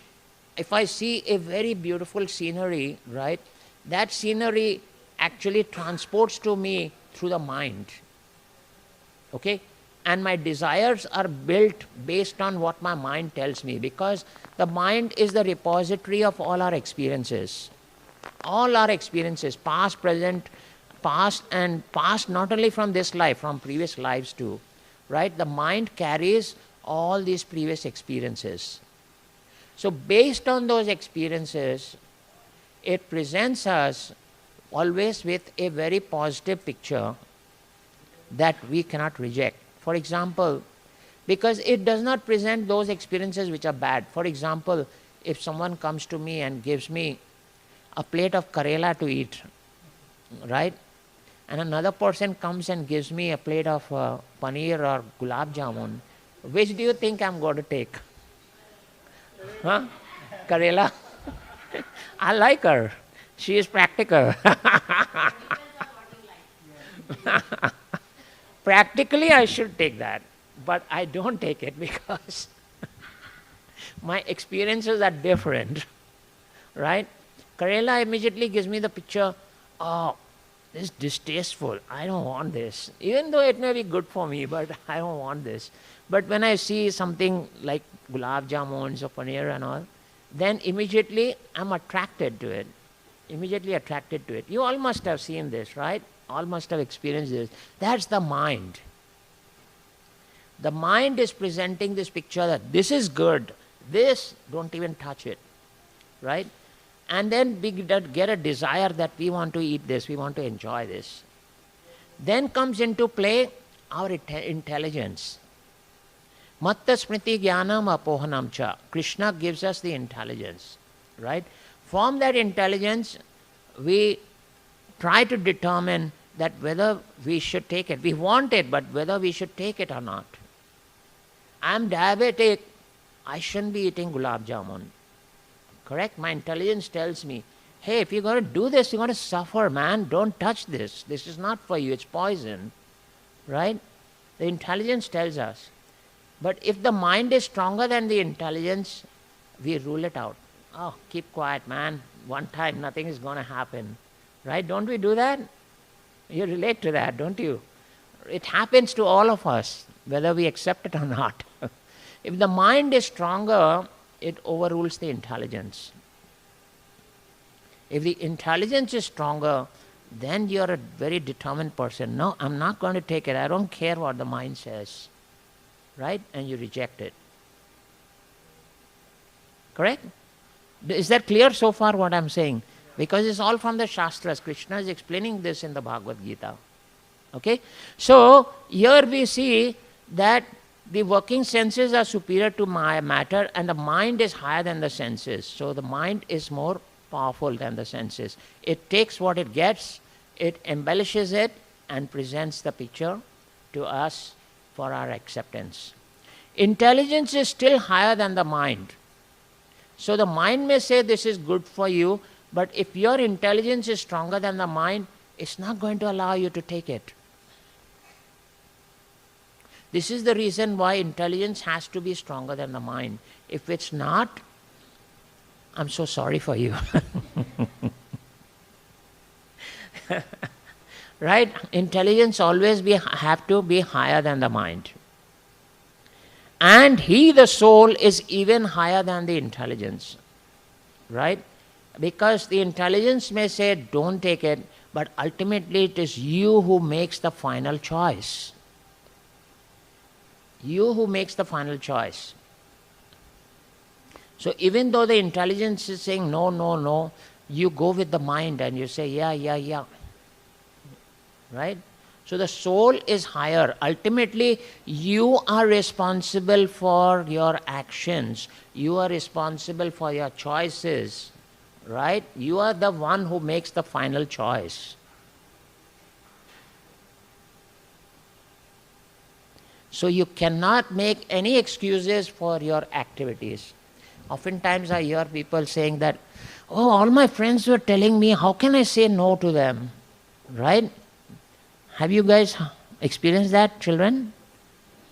if I see a very beautiful scenery, right, that scenery actually transports to me through the mind. Okay, and my desires are built based on what my mind tells me, because the mind is the repository of all our experiences. All our experiences, past, present, past not only from this life, from previous lives too, right? The mind carries all these previous experiences. So based on those experiences, it presents us always with a very positive picture that we cannot reject. For example, because it does not present those experiences which are bad. For example, if someone comes to me and gives me a plate of Karela to eat, right? And another person comes and gives me a plate of paneer or gulab jamun, which do you think I'm going to take? Huh? Karela? I like her. She is practical. Practically, I should take that, but I don't take it because my experiences are different, right? Karela immediately gives me the picture, oh, this is distasteful. I don't want this. Even though it may be good for me, but I don't want this. But when I see something like gulab jamuns or paneer and all, then immediately I'm attracted to it. Immediately attracted to it. You all must have seen this, right? All must have experienced this. That's the mind. The mind is presenting this picture that this is good. This, don't even touch it, right? And then we get a desire that we want to eat this, we want to enjoy this. Then comes into play our intelligence. Matta smriti jnanam apohanam cha. Krishna gives us the intelligence, right? From that intelligence, we try to determine that whether we should take it. We want it, but whether we should take it or not. I'm diabetic, I shouldn't be eating gulab jamun. Correct? My intelligence tells me, hey, if you're going to do this, you're going to suffer, man. Don't touch this. This is not for you. It's poison. Right? The intelligence tells us. But if the mind is stronger than the intelligence, we rule it out. Oh, keep quiet, man. One time, nothing is going to happen. Right? Don't we do that? You relate to that, don't you? It happens to all of us, whether we accept it or not. If the mind is stronger, it overrules the intelligence. If the intelligence is stronger, then you're a very determined person. No, I'm not going to take it. I don't care what the mind says. Right? And you reject it. Correct? Is that clear so far what I'm saying? Because it's all from the Shastras. Krishna is explaining this in the Bhagavad Gita. Okay? So, here we see that the working senses are superior to matter and the mind is higher than the senses. So, the mind is more powerful than the senses. It takes what it gets, it embellishes it and presents the picture to us for our acceptance. Intelligence is still higher than the mind. So, the mind may say this is good for you, but if your intelligence is stronger than the mind, it's not going to allow you to take it. This is the reason why intelligence has to be stronger than the mind. If it's not, I'm so sorry for you. Right? Intelligence always have to be higher than the mind. And he, the soul, is even higher than the intelligence. Right? Because the intelligence may say, don't take it, but ultimately it is you who makes the final choice. You who makes the final choice. So even though the intelligence is saying no, no, no, you go with the mind and you say yeah, yeah, yeah. Right? So the soul is higher. Ultimately, you are responsible for your actions. You are responsible for your choices. Right? You are the one who makes the final choice. So you cannot make any excuses for your activities. Oftentimes I hear people saying that, oh, all my friends were telling me, how can I say no to them? Right? Have you guys experienced that, children?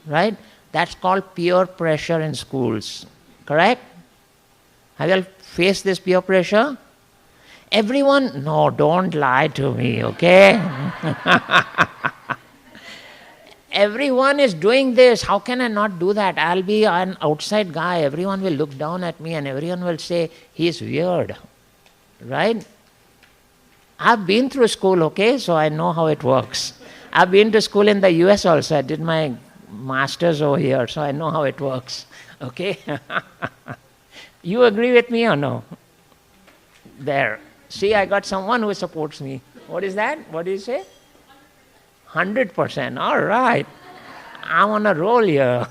Right? That's called peer pressure in schools. Correct? Have you all faced this peer pressure? Everyone, no, don't lie to me, okay? Everyone is doing this. How can I not do that? I'll be an outside guy. Everyone will look down at me and everyone will say, he's weird. Right? I've been through school, okay? So I know how it works. I've been to school in the US also. I did my master's over here, so I know how it works. Okay? You agree with me or no? There. See, I got someone who supports me. What is that? What do you say? 100%. All right. I'm on a roll here.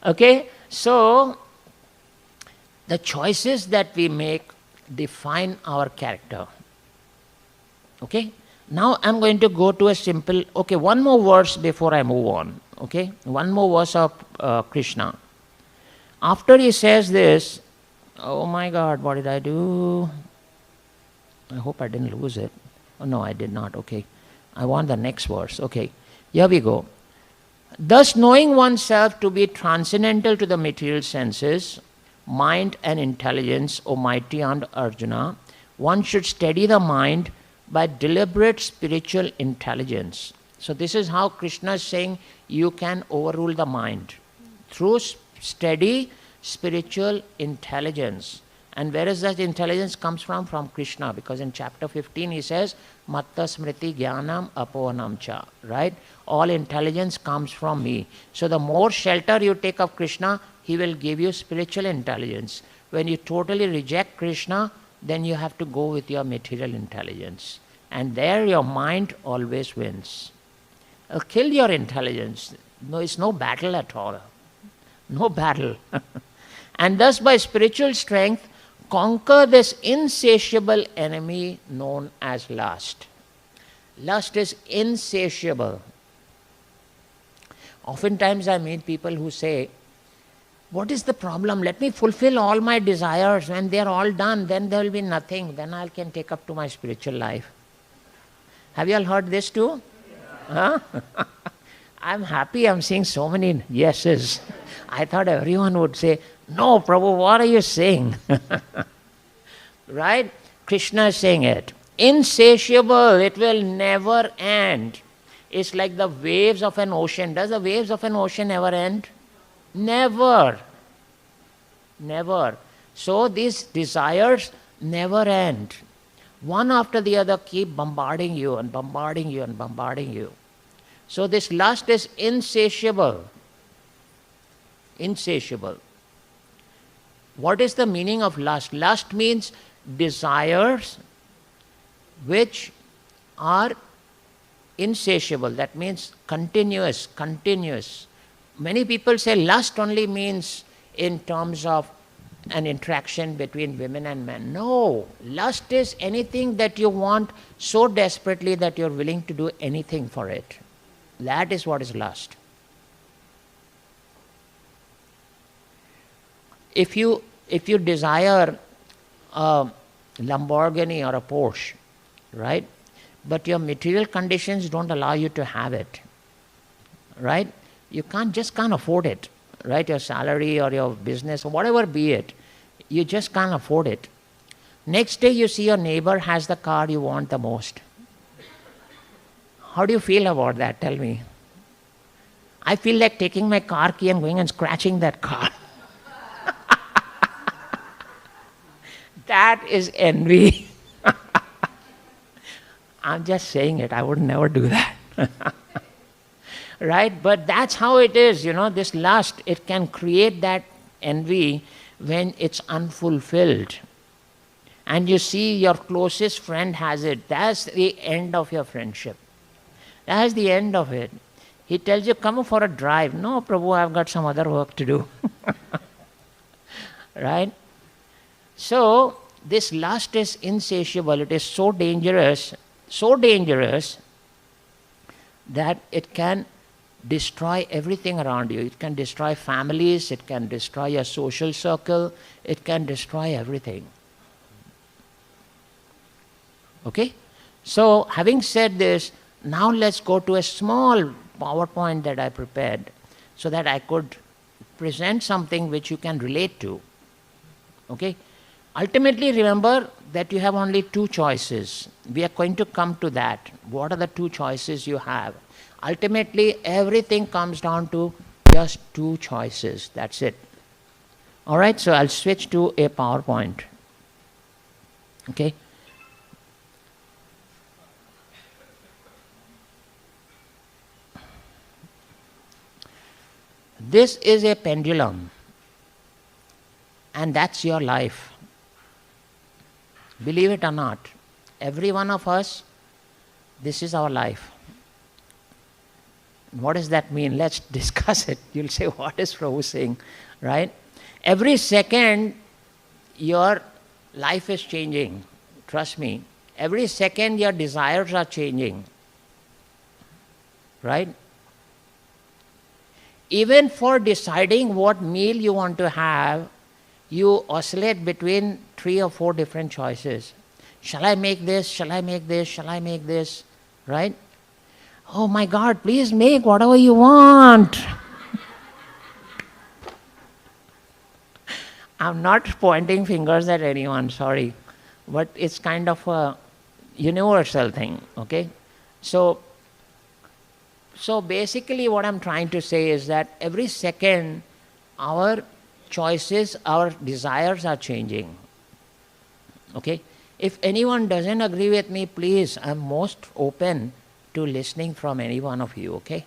Okay? So, the choices that we make define our character. Okay? Now I'm going to go to a simple, okay, one more verse before I move on. Okay? One more verse of Krishna. After he says this, oh my God, what did I do? I hope I didn't lose it. Oh no, I did not. Okay. I want the next verse. Okay. Here we go. Thus, knowing oneself to be transcendental to the material senses, mind and intelligence, O mighty Arjuna, one should steady the mind by deliberate spiritual intelligence. So this is how Krishna is saying you can overrule the mind. Through steady spiritual intelligence. And where is that intelligence comes from? From Krishna, because in chapter 15 he says, Matta smriti jnanam apohanam cha, right? All intelligence comes from me. So the more shelter you take of Krishna, he will give you spiritual intelligence. When you totally reject Krishna, then you have to go with your material intelligence. And there your mind always wins. Kill your intelligence. No, it's no battle at all. No battle. And thus by spiritual strength, conquer this insatiable enemy known as lust. Lust is insatiable. Oftentimes I meet people who say, what is the problem? Let me fulfill all my desires. When they are all done, then there will be nothing. Then I can take up to my spiritual life. Have you all heard this too? Huh? I'm happy I'm seeing so many yeses. I thought everyone would say, no, Prabhu, what are you saying? Right? Krishna is saying it. Insatiable, it will never end. It's like the waves of an ocean. Does the waves of an ocean ever end? Never. Never. So these desires never end. One after the other keep bombarding you and bombarding you and bombarding you. So this lust is insatiable. Insatiable. What is the meaning of lust? Lust means desires which are insatiable. That means continuous, continuous. Many people say lust only means in terms of an interaction between women and men. No, lust is anything that you want so desperately that you're willing to do anything for it. That is what is lust. If you desire a Lamborghini or a Porsche, right, but your material conditions don't allow you to have it, right? You just can't afford it, right? Your salary or your business or whatever be it, you just can't afford it. Next day you see your neighbor has the car you want the most. How do you feel about that? Tell me. I feel like taking my car key and going and scratching that car. That is envy. I'm just saying it. I would never do that. Right? But that's how it is, this lust. It can create that envy when it's unfulfilled. And you see your closest friend has it. That's the end of your friendship. That's the end of it. He tells you, come for a drive. No, Prabhu, I've got some other work to do. Right? So, this lust is insatiable. It is so dangerous that it can destroy everything around you. It can destroy families, it can destroy your social circle, it can destroy everything. Okay? So, having said this, now let's go to a small PowerPoint that I prepared so that I could present something which you can relate to. Okay? Ultimately, remember that you have only two choices. We are going to come to that. What are the two choices you have? Ultimately, everything comes down to just two choices. That's it. All right, so I'll switch to a PowerPoint. Okay? This is a pendulum, and that's your life. Believe it or not, every one of us, this is our life. What does that mean? Let's discuss it. You'll say, what is Prabhu saying? Right? Every second, your life is changing. Trust me. Every second, your desires are changing. Right? Even for deciding what meal you want to have, you oscillate between 3 or 4 different choices. Shall I make this? Shall I make this? Shall I make this? Right? Oh my God, please make whatever you want. I'm not pointing fingers at anyone, sorry. But it's kind of a universal thing, okay? So basically what I'm trying to say is that every second our choices, our desires are changing. Okay? If anyone doesn't agree with me, please, I'm most open to listening from any one of you, okay?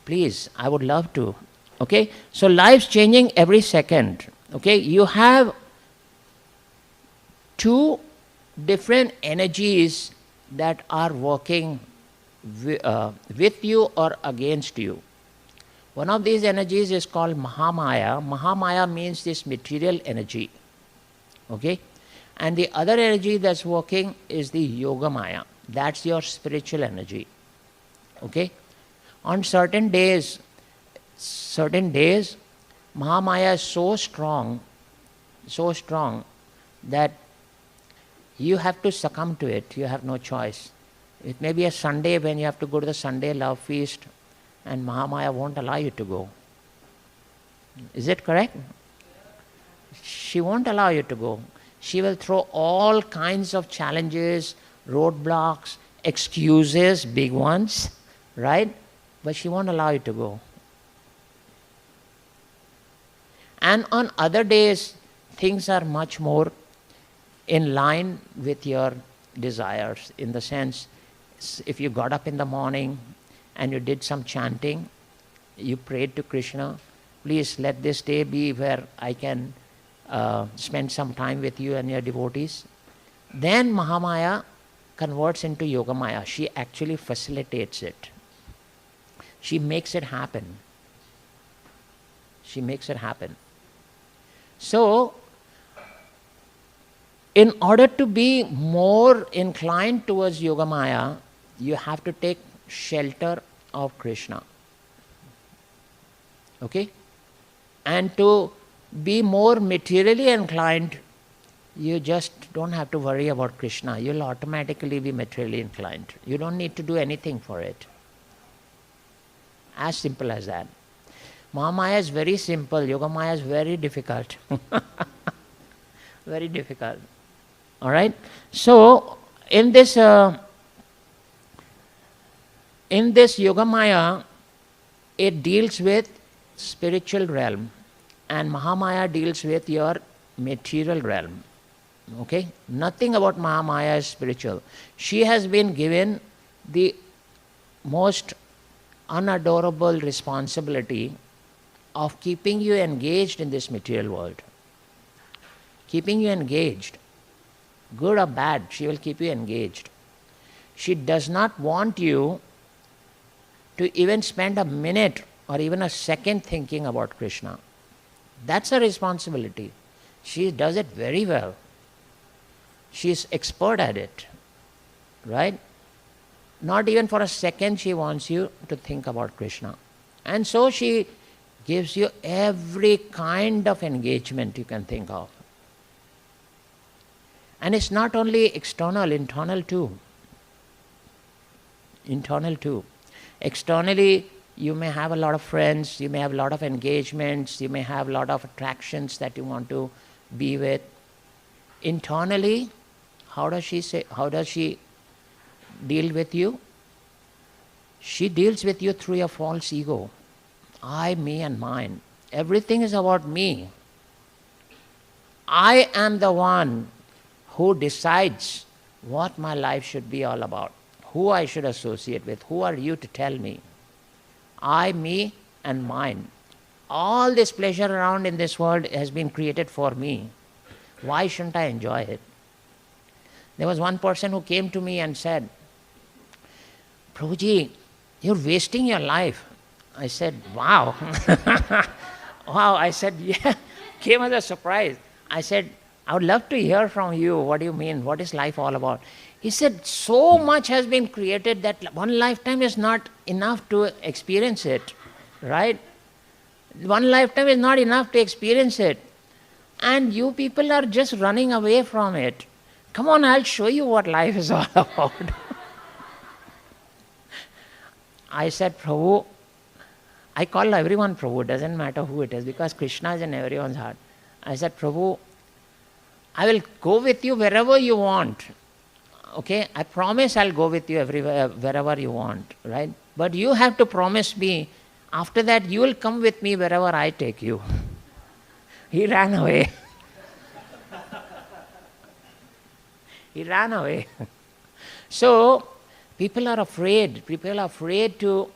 Please, I would love to. Okay? So life's changing every second. Okay? You have 2 different energies that are working with you or against you. One of these energies is called Mahamaya. Mahamaya means this material energy. Okay? And the other energy that's working is the Yogamaya. That's your spiritual energy. Okay? On certain days, Mahamaya is so strong that you have to succumb to it. You have no choice. It may be a Sunday when you have to go to the Sunday love feast and Mahamaya won't allow you to go. Is it correct? She won't allow you to go. She will throw all kinds of challenges, roadblocks, excuses, big ones, right? But she won't allow you to go. And on other days, things are much more in line with your desires, in the sense, if you got up in the morning and you did some chanting, you prayed to Krishna, please let this day be where I can spend some time with you and your devotees. Then Mahamaya converts into Yogamaya. She actually facilitates it. She makes it happen. She makes it happen. So, in order to be more inclined towards Yogamaya, you have to take shelter of Krishna. Okay? And to be more materially inclined, you just don't have to worry about Krishna. You'll automatically be materially inclined. You don't need to do anything for it. As simple as that. Mahamaya is very simple. Yogamaya is very difficult. Very difficult. All right? So, in this Yogamaya, it deals with spiritual realm, and Mahamaya deals with your material realm. Okay? Nothing about Mahamaya is spiritual. She has been given the most unadorable responsibility of keeping you engaged in this material world. Keeping you engaged. Good or bad, she will keep you engaged. She does not want you to even spend a minute or even a second thinking about Krishna. That's a responsibility. She does it very well. She is expert at it. Right? Not even for a second she wants you to think about Krishna. And so she gives you every kind of engagement you can think of. And it's not only external, internal too. Internal too. Externally, you may have a lot of friends, you may have a lot of engagements, you may have a lot of attractions that you want to be with. Internally, how does she deal with you? She deals with you through your false ego. I, me and mine. Everything is about me. I am the one who decides what my life should be all about, who I should associate with, who are you to tell me? I, me and mine. All this pleasure around in this world has been created for me. Why shouldn't I enjoy it? There was one person who came to me and said, Prabhuji, you're wasting your life. I said, wow. Wow, I said, yeah, came as a surprise. I said, I would love to hear from you. What do you mean? What is life all about? He said, so much has been created that one lifetime is not enough to experience it, right? One lifetime is not enough to experience it. And you people are just running away from it. Come on, I'll show you what life is all about. I said, Prabhu, I call everyone Prabhu, doesn't matter who it is, because Krishna is in everyone's heart. I said, Prabhu, I will go with you wherever you want. Okay, I promise I'll go with you everywhere, wherever you want, right? But you have to promise me, after that you will come with me wherever I take you. He ran away. He ran away. So, people are afraid to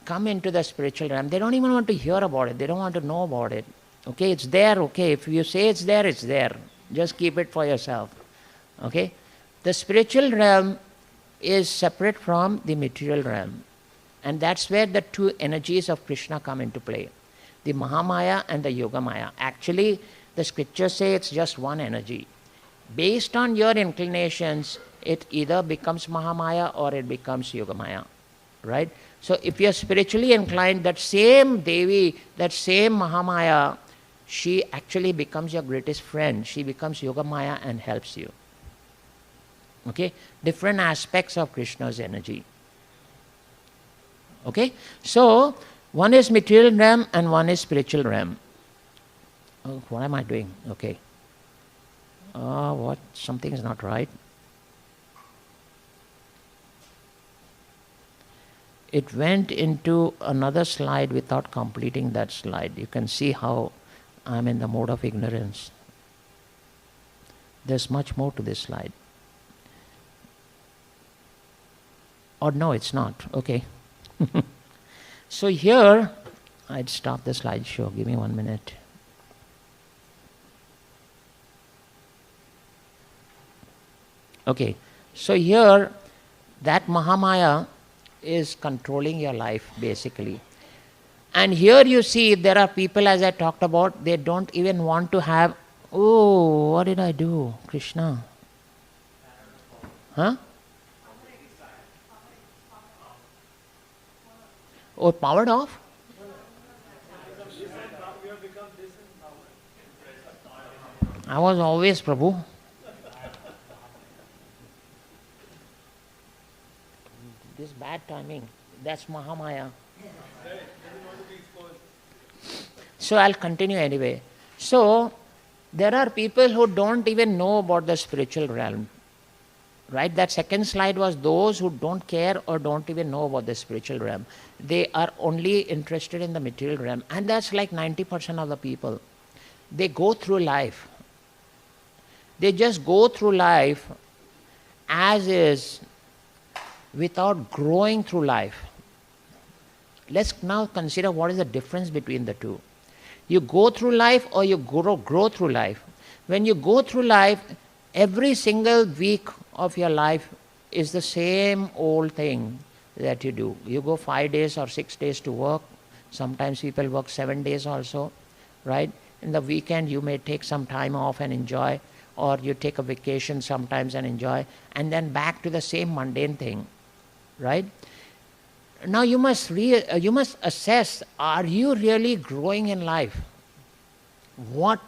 come into the spiritual realm. They don't even want to hear about it. They don't want to know about it. Okay, it's there, okay. If you say it's there, it's there. Just keep it for yourself. Okay? The spiritual realm is separate from the material realm. And that's where the two energies of Krishna come into play. The Mahamaya and the Yogamaya. Actually, the scriptures say it's just one energy. Based on your inclinations, it either becomes Mahamaya or it becomes Yogamaya. Right? So if you're spiritually inclined, that same Devi, that same Mahamaya, she actually becomes your greatest friend. She becomes Yogamaya and helps you. Okay? Different aspects of Krishna's energy. Okay? So, one is material realm and one is spiritual realm. Oh, what am I doing? Okay. What? Something is not right. It went into another slide without completing that slide. You can see how I'm in the mode of ignorance. There's much more to this slide. Or no, it's not. Okay. So here, I'd stop the slideshow. Give me 1 minute. Okay. So here, that Mahamaya is controlling your life, basically. And here you see, there are people, as I talked about, they don't even want to have, oh, what did I do? Krishna. Huh? Oh, powered off? I was always Prabhu. This bad timing. That's Mahamaya. So I'll continue anyway. So there are people who don't even know about the spiritual realm. Right? That second slide was those who don't care or don't even know about the spiritual realm. They are only interested in the material realm. And that's like 90% of the people. They go through life. They just go through life as is without growing through life. Let's now consider what is the difference between the two. You go through life or you grow through life. When you go through life, every single week of your life is the same old thing that you do. You go 5 days or 6 days to work. Sometimes people work 7 days also, right? In the weekend you may take some time off and enjoy, or you take a vacation sometimes and enjoy, and then back to the same mundane thing, right? Now you must assess, are you really growing in life? What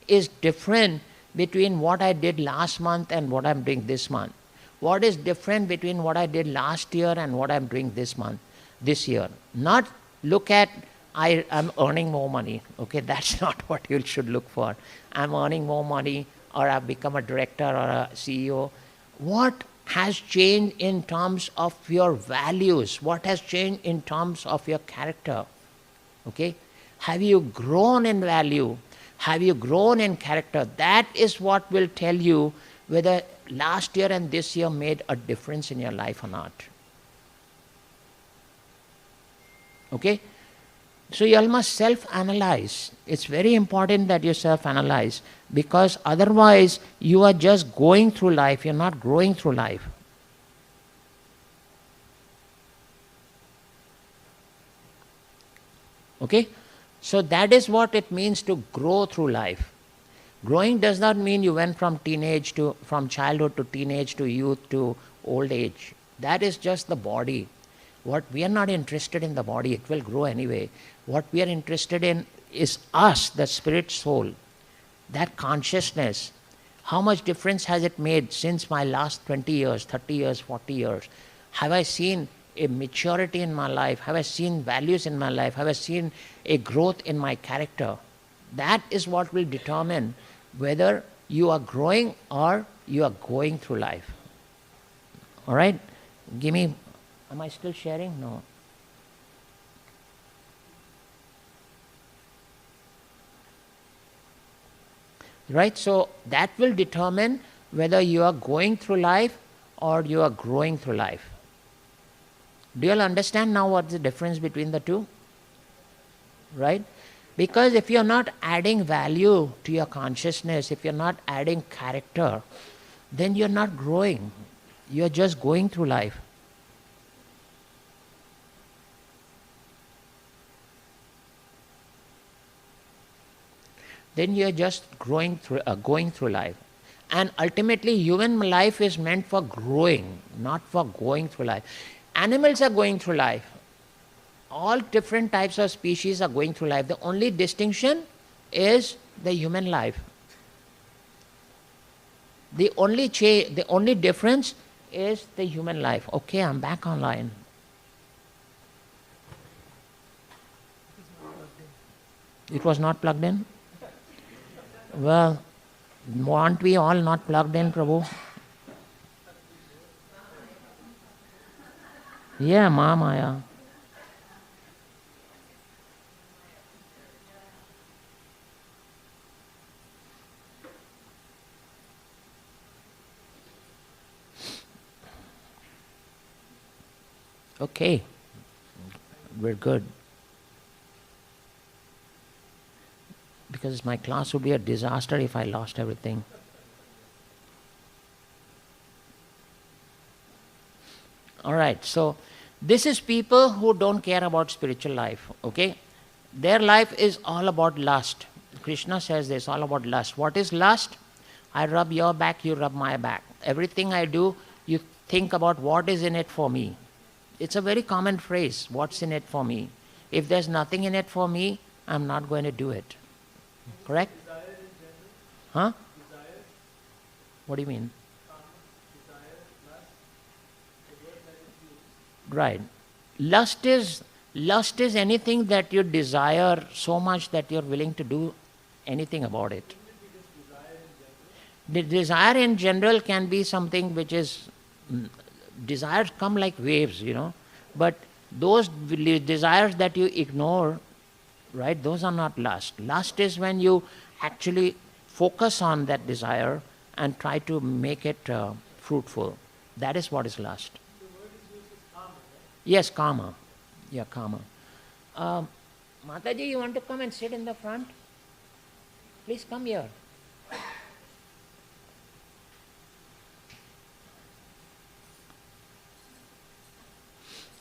is different between what I did last month and what I'm doing this month? What is different between what I did last year and what I'm doing this year? Not look at, I'm earning more money. Okay, that's not what you should look for. I'm earning more money, or I've become a director or a CEO. What has changed in terms of your values? What has changed in terms of your character? Okay, have you grown in value? Have you grown in character? That is what will tell you whether last year and this year made a difference in your life or not. Okay? So you all must self-analyze. It's very important that you self-analyze, because otherwise you are just going through life, you're not growing through life. Okay? So that is what it means to grow through life. Growing does not mean you went from childhood to teenage to youth to old age. That is just the body. What we are not interested in the body, it will grow anyway. What we are interested in is us, the spirit soul, that consciousness. How much difference has it made since my last 20 years, 30 years, 40 years? Have I seen a maturity in my life? Have I seen values in my life? Have I seen a growth in my character? That is what will determine whether you are growing or you are going through life. All right? Am I still sharing? No. Right? So that will determine whether you are going through life or you are growing through life. Do you all understand now what's the difference between the two? Right? Because if you're not adding value to your consciousness, if you're not adding character, then you're not growing. You're just going through life. Then you're just going through life. And ultimately, human life is meant for growing, not for going through life. Animals are going through life. All different types of species are going through life. The only distinction is the human life. The only difference is the human life. Okay, I'm back online. It was not plugged in? Well, aren't we all not plugged in, Prabhu? Yeah, Maya. Okay, we're good. Because my class would be a disaster if I lost everything. All right, so this is people who don't care about spiritual life, okay? Their life is all about lust. Krishna says this, all about lust. What is lust? I rub your back, you rub my back. Everything I do, you think about what is in it for me. It's a very common phrase, what's in it for me? If there's nothing in it for me, I'm not going to do it. Correct? Huh? What do you mean? Right. Lust is Lust is anything that you desire so much that you're willing to do anything about it. The desire in general can be something which is, desires come like waves, but those desires that you ignore, right, those are not lust. Lust is when you actually focus on that desire and try to make it fruitful. That is what is lust. The word is used as karma, right? Yes, karma. Yeah, karma. Mataji, you want to come and sit in the front? Please come here.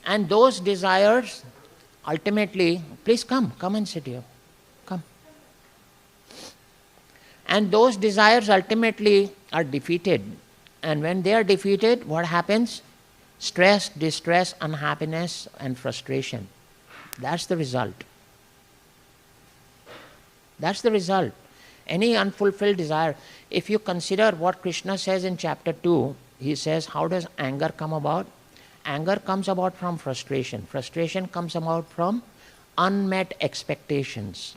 And those desires ultimately, please come and sit here. Come. And those desires ultimately are defeated. And when they are defeated, what happens? Stress, distress, unhappiness, and frustration. That's the result. That's the result. Any unfulfilled desire. If you consider what Krishna says in chapter 2, he says, how does anger come about? Anger comes about from frustration. Frustration comes about from unmet expectations.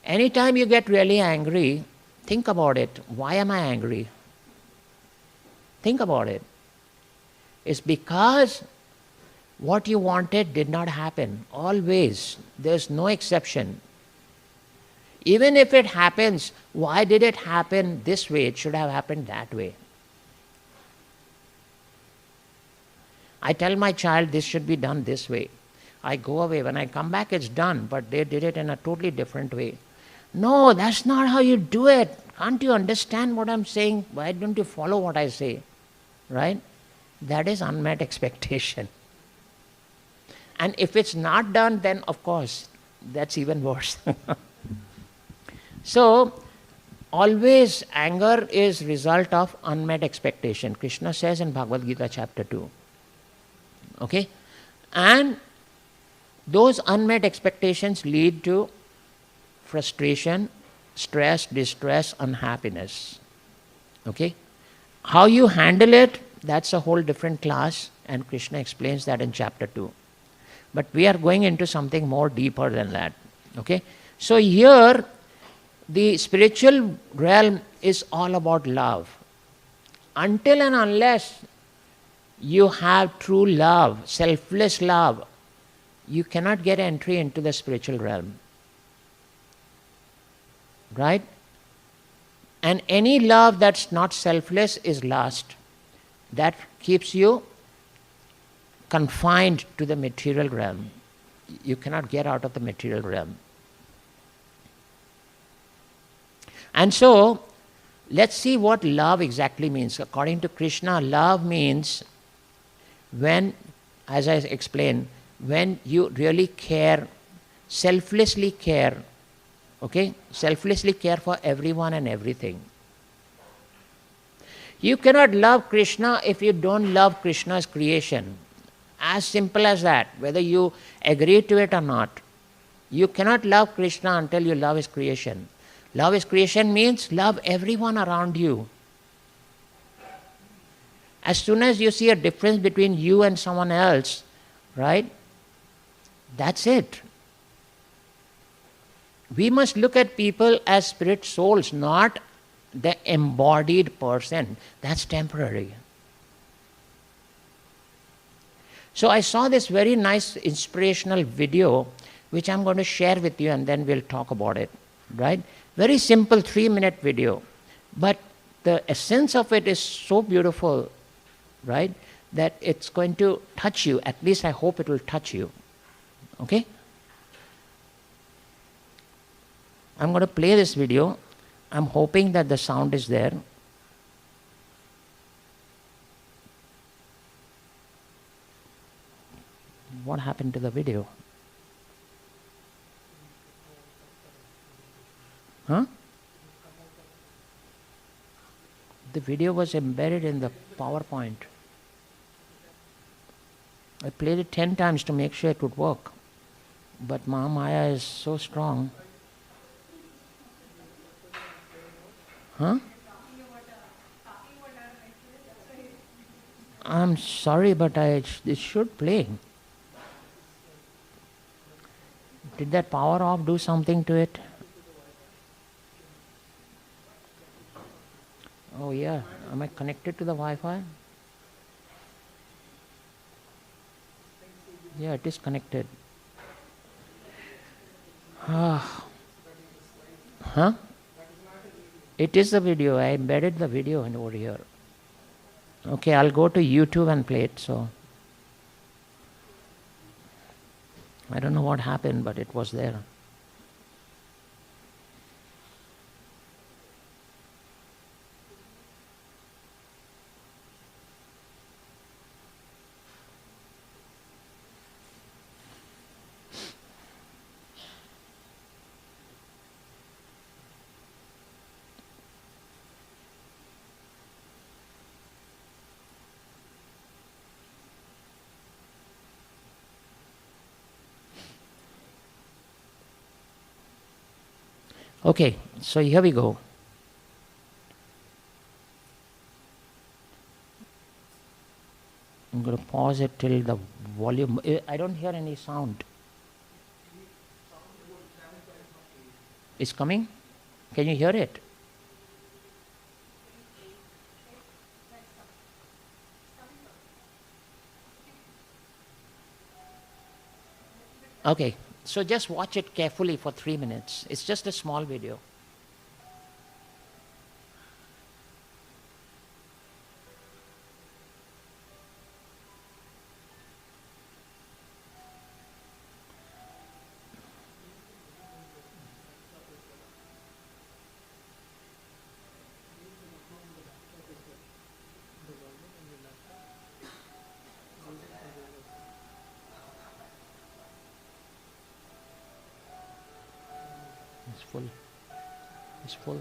Anytime you get really angry, think about it. Why am I angry? Think about it. It's because what you wanted did not happen. Always. There's no exception. Even if it happens, why did it happen this way? It should have happened that way. I tell my child this should be done this way. I go away. When I come back, it's done, but they did it in a totally different way. No, that's not how you do it. Can't you understand what I'm saying? Why don't you follow what I say? Right? That is unmet expectation. And if it's not done, then of course, that's even worse. So, always anger is result of unmet expectation. Krishna says in Bhagavad Gita chapter 2. Okay? And those unmet expectations lead to frustration, stress, distress, unhappiness. Okay? How you handle it, that's a whole different class, and Krishna explains that in chapter 2. But we are going into something more deeper than that. Okay? So here, the spiritual realm is all about love. Until and unless you have true love, selfless love, you cannot get entry into the spiritual realm. Right? And any love that's not selfless is lust. That keeps you confined to the material realm. You cannot get out of the material realm. And so, let's see what love exactly means. According to Krishna, love means when, as I explained, when you really care, selflessly care, okay? Selflessly care for everyone and everything. You cannot love Krishna if you don't love Krishna's creation. As simple as that, whether you agree to it or not. You cannot love Krishna until you love his creation. Love his creation means love everyone around you. As soon as you see a difference between you and someone else, right, that's it. We must look at people as spirit souls, not the embodied person. That's temporary. So I saw this very nice inspirational video, which I'm going to share with you, and then we'll talk about it, right? Very simple 3-minute video. But the essence of it is so beautiful, right, that it's going to touch you. At least I hope it will touch you. Okay? I'm going to play this video. I'm hoping that the sound is there. What happened to the video? Huh? The video was embedded in the PowerPoint. I played it 10 times to make sure it would work. But Mahamaya is so strong. Huh? I'm sorry, but it should play. Did that power off do something to it? Oh yeah, am I connected to the Wi-Fi? Yeah, it is connected. Ah. Huh? It is the video. I embedded the video over here. Okay, I'll go to YouTube and play it. So I don't know what happened, but it was there. Okay, so here we go. I'm going to pause it till the volume. I don't hear any sound. It's coming? Can you hear it? Okay, so just watch it carefully for 3 minutes. It's just a small video. It's full. It's full.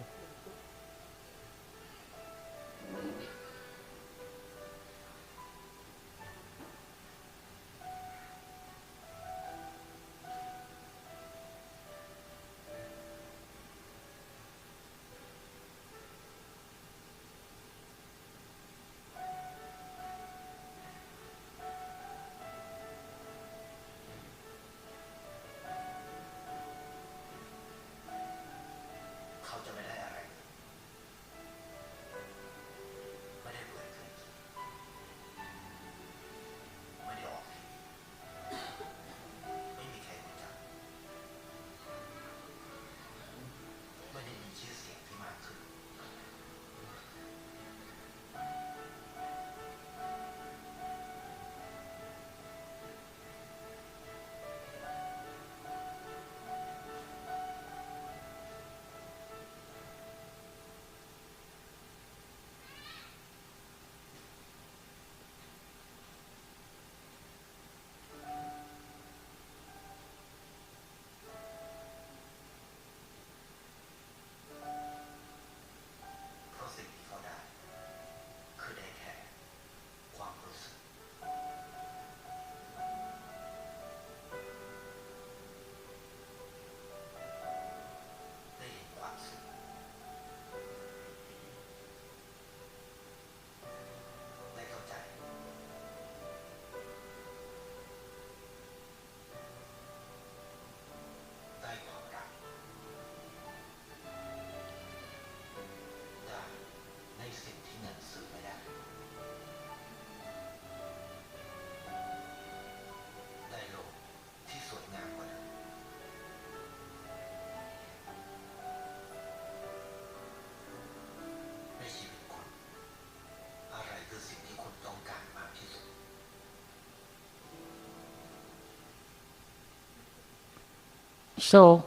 So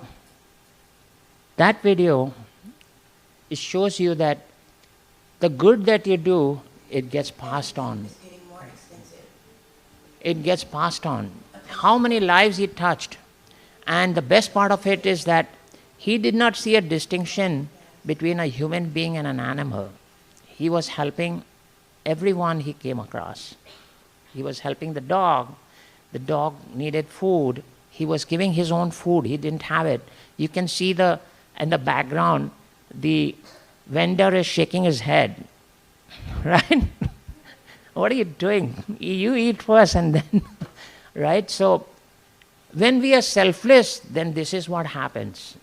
that video, it shows you that the good that you do, it gets passed on. It gets passed on. How many lives he touched. And the best part of it is that he did not see a distinction between a human being and an animal. He was helping everyone he came across. He was helping the dog. The dog needed food. He was giving his own food. He didn't have it. You can see in the background, the vendor is shaking his head. Right? What are you doing? You eat first and then, right? So when we are selfless, then this is what happens.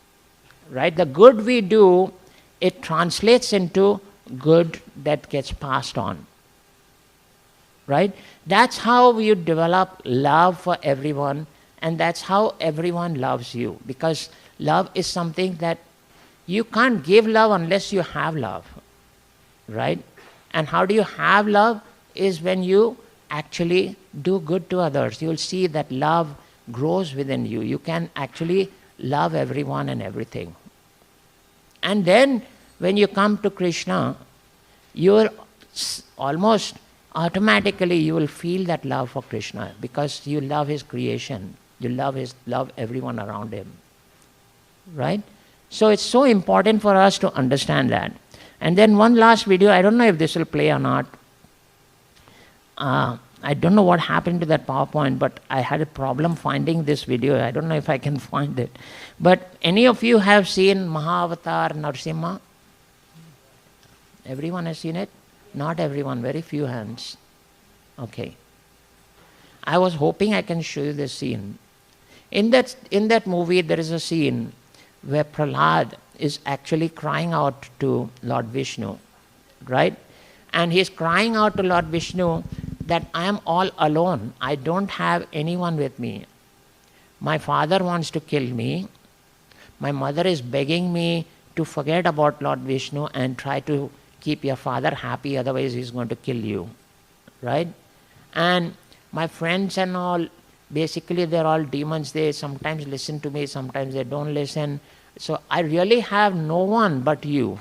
Right? The good we do, it translates into good that gets passed on. Right? That's how you develop love for everyone, and that's how everyone loves you. Because love is something that you can't give love unless you have love. Right? And how do you have love? Is when you actually do good to others. You'll see that love grows within you. You can actually love everyone and everything. And then when you come to Krishna, you're almost automatically you will feel that love for Krishna, because you love his creation. You love everyone around him. Right? So it's so important for us to understand that. And then one last video, I don't know if this will play or not. I don't know what happened to that PowerPoint, but I had a problem finding this video. I don't know if I can find it. But any of you have seen Mahavatar Narasimha? Everyone has seen it? Not everyone, very few hands. Okay. I was hoping I can show you this scene. In that movie, there is a scene where Prahlad is actually crying out to Lord Vishnu, right? And he's crying out to Lord Vishnu that I am all alone. I don't have anyone with me. My father wants to kill me. My mother is begging me to forget about Lord Vishnu and try to keep your father happy, otherwise he's going to kill you, right? And my friends and all, basically they're all demons. They sometimes listen to me, sometimes they don't listen. So I really have no one but you.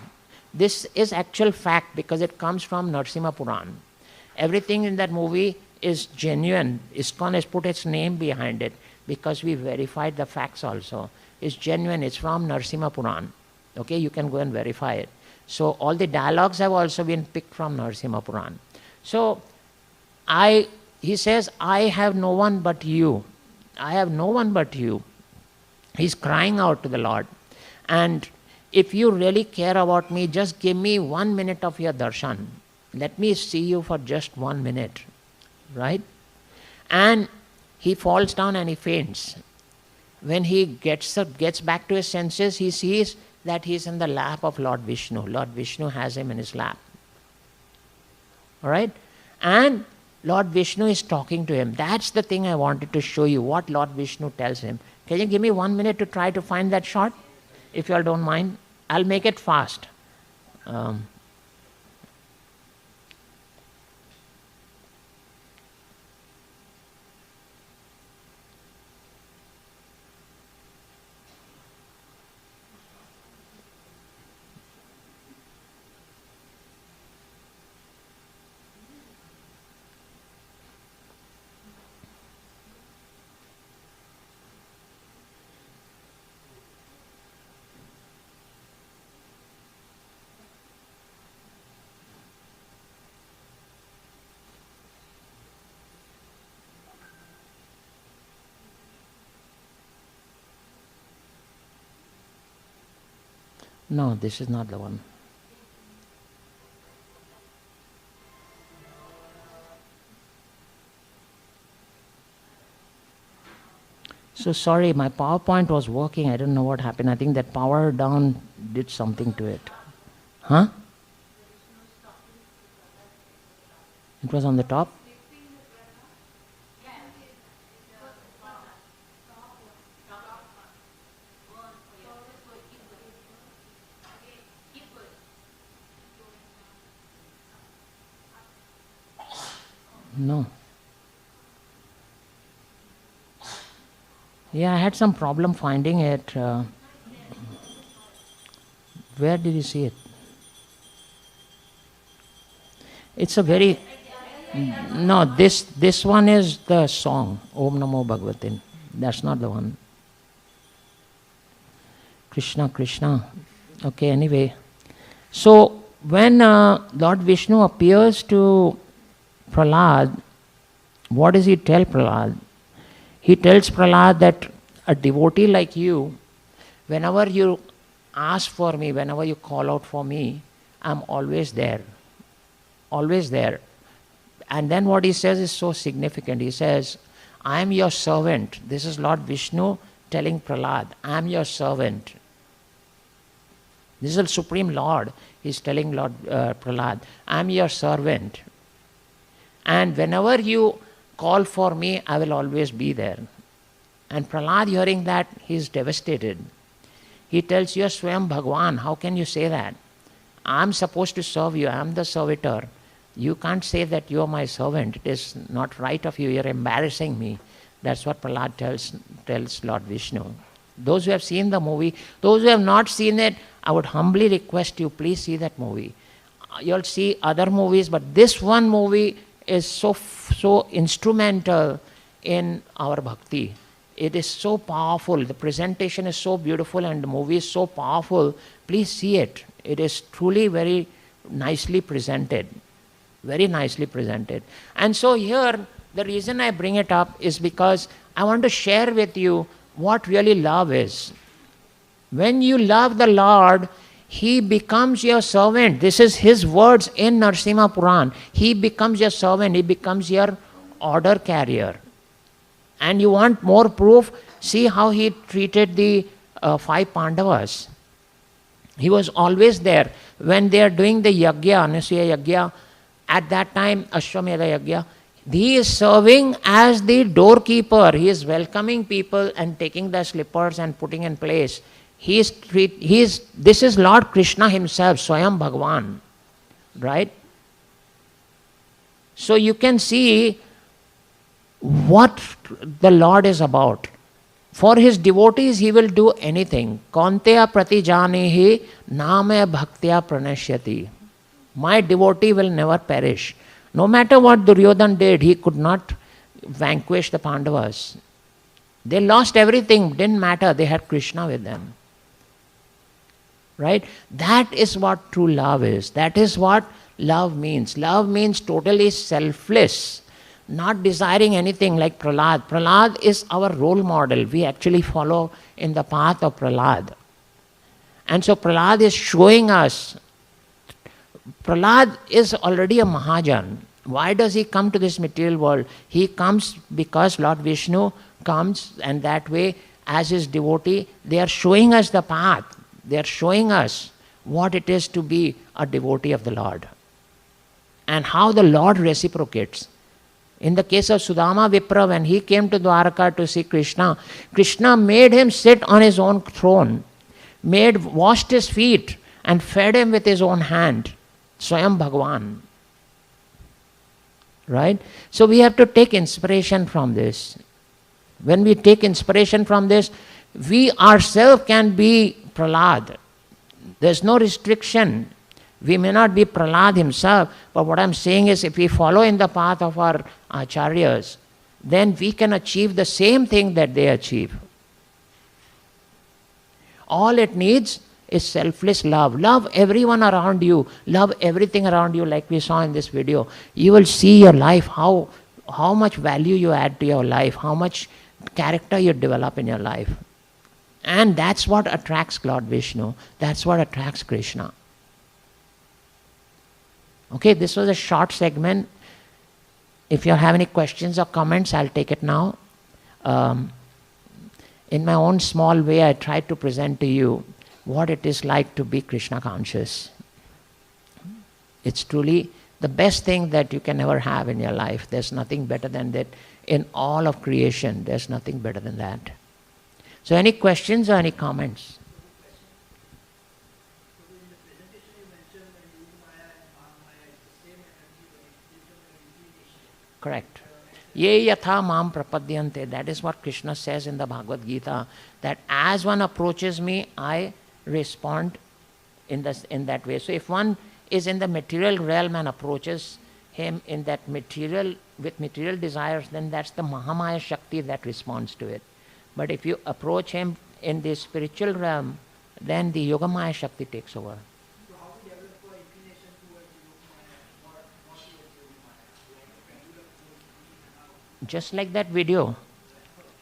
This is actual fact because it comes from Narasimha Puran. Everything in that movie is genuine. Iskcon has put its name behind it because we verified the facts also. It's genuine. It's from Narasimha Puran. Okay, you can go and verify it. So all the dialogues have also been picked from Narasimha Puran. So he says, I have no one but you. I have no one but you. He's crying out to the Lord. And if you really care about me, just give me 1 minute of your darshan. Let me see you for just 1 minute. Right? And he falls down and he faints. When he gets back to his senses, he sees that he is in the lap of Lord Vishnu. Lord Vishnu has him in his lap. All right? And Lord Vishnu is talking to him. That's the thing I wanted to show you, what Lord Vishnu tells him. Can you give me 1 minute to try to find that shot? If you all don't mind. I'll make it fast. No, this is not the one. So sorry, my PowerPoint was working. I don't know what happened. I think that power down did something to it. Huh? It was on the top? No. Yeah, I had some problem finding it. Where did you see it? It's a very... No, this one is the song, Om Namo Bhagavatin. That's not the one. Krishna, Krishna. Okay, anyway. So, when Lord Vishnu appears to Prahlad, what does he tell Prahlad? He tells Prahlad that a devotee like you, whenever you ask for me, whenever you call out for me, I'm always there. Always there. And then what he says is so significant. He says, I am your servant. This is Lord Vishnu telling Prahlad, I am your servant. This is the Supreme Lord. He is telling Lord Prahlad, I am your servant. And whenever you call for me, I will always be there. And Prahlad, hearing that, he is devastated. He tells you, Swayam Bhagwan, how can you say that? I am supposed to serve you. I am the servitor. You can't say that you are my servant. It is not right of you. You are embarrassing me. That's what Prahlad tells Lord Vishnu. Those who have seen the movie, those who have not seen it, I would humbly request you, please see that movie. You'll see other movies, but this one movie is so instrumental in our bhakti. It is so powerful. The presentation is so beautiful and the movie is so powerful. Please see it. It is truly very nicely presented. Very nicely presented. And so here, the reason I bring it up is because I want to share with you what really love is. When you love the Lord, He becomes your servant. This is His words in Narasimha Puran. He becomes your servant. He becomes your order carrier. And you want more proof? See how He treated the 5 Pandavas. He was always there. When they are doing the yagya, Anasuya yagya, at that time, Ashwamedha yagya, He is serving as the doorkeeper. He is welcoming people and taking their slippers and putting in place. This is Lord Krishna Himself, Swayam Bhagwan. Right? So you can see what the Lord is about. For His devotees, He will do anything. Kaunteya pratijanihi name bhaktya pranashyati. My devotee will never perish. No matter what Duryodhan did, he could not vanquish the Pandavas. They lost everything, didn't matter, they had Krishna with them. Right? That is what true love is. That is what love means. Love means totally selfless, not desiring anything like Prahlad. Prahlad is our role model. We actually follow in the path of Prahlad. And so Prahlad is showing us, Prahlad is already a Mahajan. Why does he come to this material world? He comes because Lord Vishnu comes, and that way, as his devotee, they are showing us the path. They are showing us what it is to be a devotee of the Lord. And how the Lord reciprocates. In the case of Sudama Vipra, when he came to Dwaraka to see Krishna, Krishna made him sit on his own throne, washed his feet, and fed him with his own hand. Swayam Bhagwan. Right? So we have to take inspiration from this. When we take inspiration from this, we ourselves can be Prahlad. There's no restriction. We may not be Prahlad himself, but what I'm saying is if we follow in the path of our acharyas, then we can achieve the same thing that they achieve. All it needs is selfless love. Love everyone around you. Love everything around you, like we saw in this video. You will see your life, how much value you add to your life, how much character you develop in your life. And that's what attracts Lord Vishnu. That's what attracts Krishna. Okay, this was a short segment. If you have any questions or comments, I'll take it now. In my own small way, I tried to present to you what it is like to be Krishna conscious. It's truly the best thing that you can ever have in your life. There's nothing better than that. In all of creation, there's nothing better than that. So any questions or any comments? Correct. Ye yatha mam prapadyante. That is what Krishna says in the Bhagavad Gita, that as one approaches me, I respond in that way. So if one is in the material realm and approaches him in that with material desires, then that's the Mahamaya Shakti that responds to it. But if you approach him in the spiritual realm, then the Yogamaya Shakti takes over. So how to develop our inclination towards Yogamaya or not towards Yogamaya? Just like that video.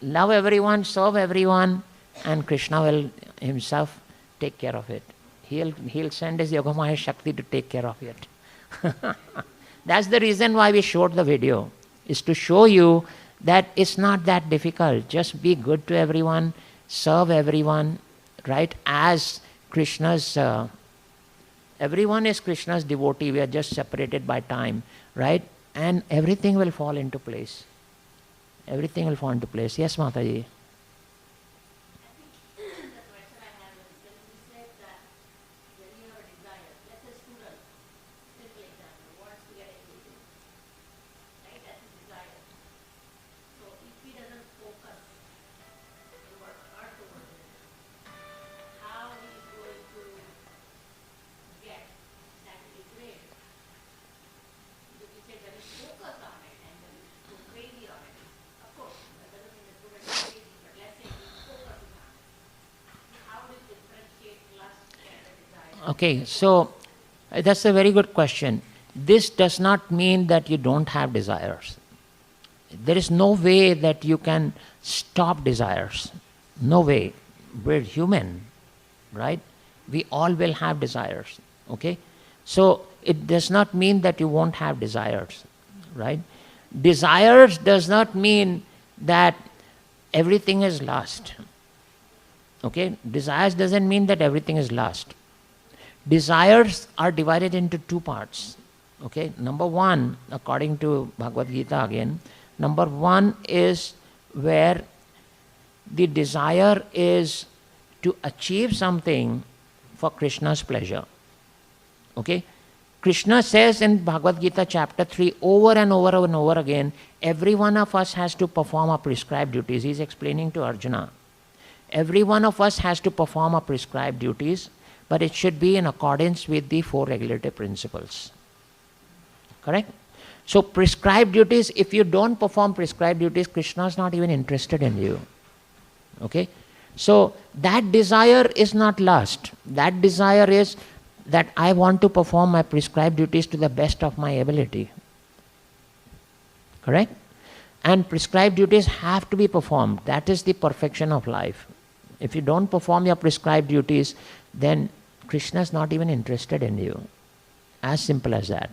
Love everyone, serve everyone, and Krishna will himself take care of it. He'll send his Yogamaya Shakti to take care of it. That's the reason why we showed the video, is to show you that it's not that difficult. Just be good to everyone, serve everyone, right? As Krishna's, everyone is Krishna's devotee. We are just separated by time, right? And everything will fall into place. Everything will fall into place. Yes, Mataji. Okay, so that's a very good question. This does not mean that you don't have desires. There is no way that you can stop desires. No way. We're human, right? We all will have desires, okay? So it does not mean that you won't have desires, right? Desires does not mean that everything is lust, okay? Desires doesn't mean that everything is lust. Desires are divided into two parts. Okay, number one, according to Bhagavad Gita again, number one is where the desire is to achieve something for Krishna's pleasure. Okay, Krishna says in Bhagavad Gita chapter 3 over and over and over again, every one of us has to perform our prescribed duties. He is explaining to Arjuna. Every one of us has to perform our prescribed duties, but it should be in accordance with the four regulative principles. Correct? So prescribed duties, if you don't perform prescribed duties, Krishna is not even interested in you. Okay? So that desire is not lust. That desire is that I want to perform my prescribed duties to the best of my ability. Correct? And prescribed duties have to be performed. That is the perfection of life. If you don't perform your prescribed duties, then Krishna is not even interested in you. As simple as that.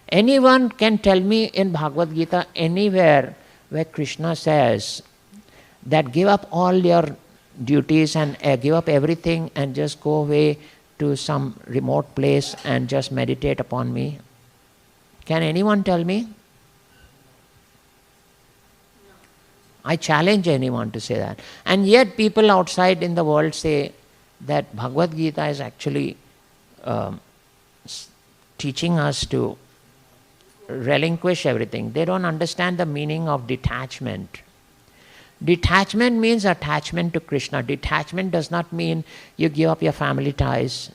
Anyone can tell me in Bhagavad Gita anywhere where Krishna says that give up all your duties and give up everything and just go away to some remote place and just meditate upon me? Can anyone tell me? I challenge anyone to say that. And yet people outside in the world say that Bhagavad Gita is actually teaching us to relinquish everything. They don't understand the meaning of detachment. Detachment means attachment to Krishna. Detachment does not mean you give up your family ties.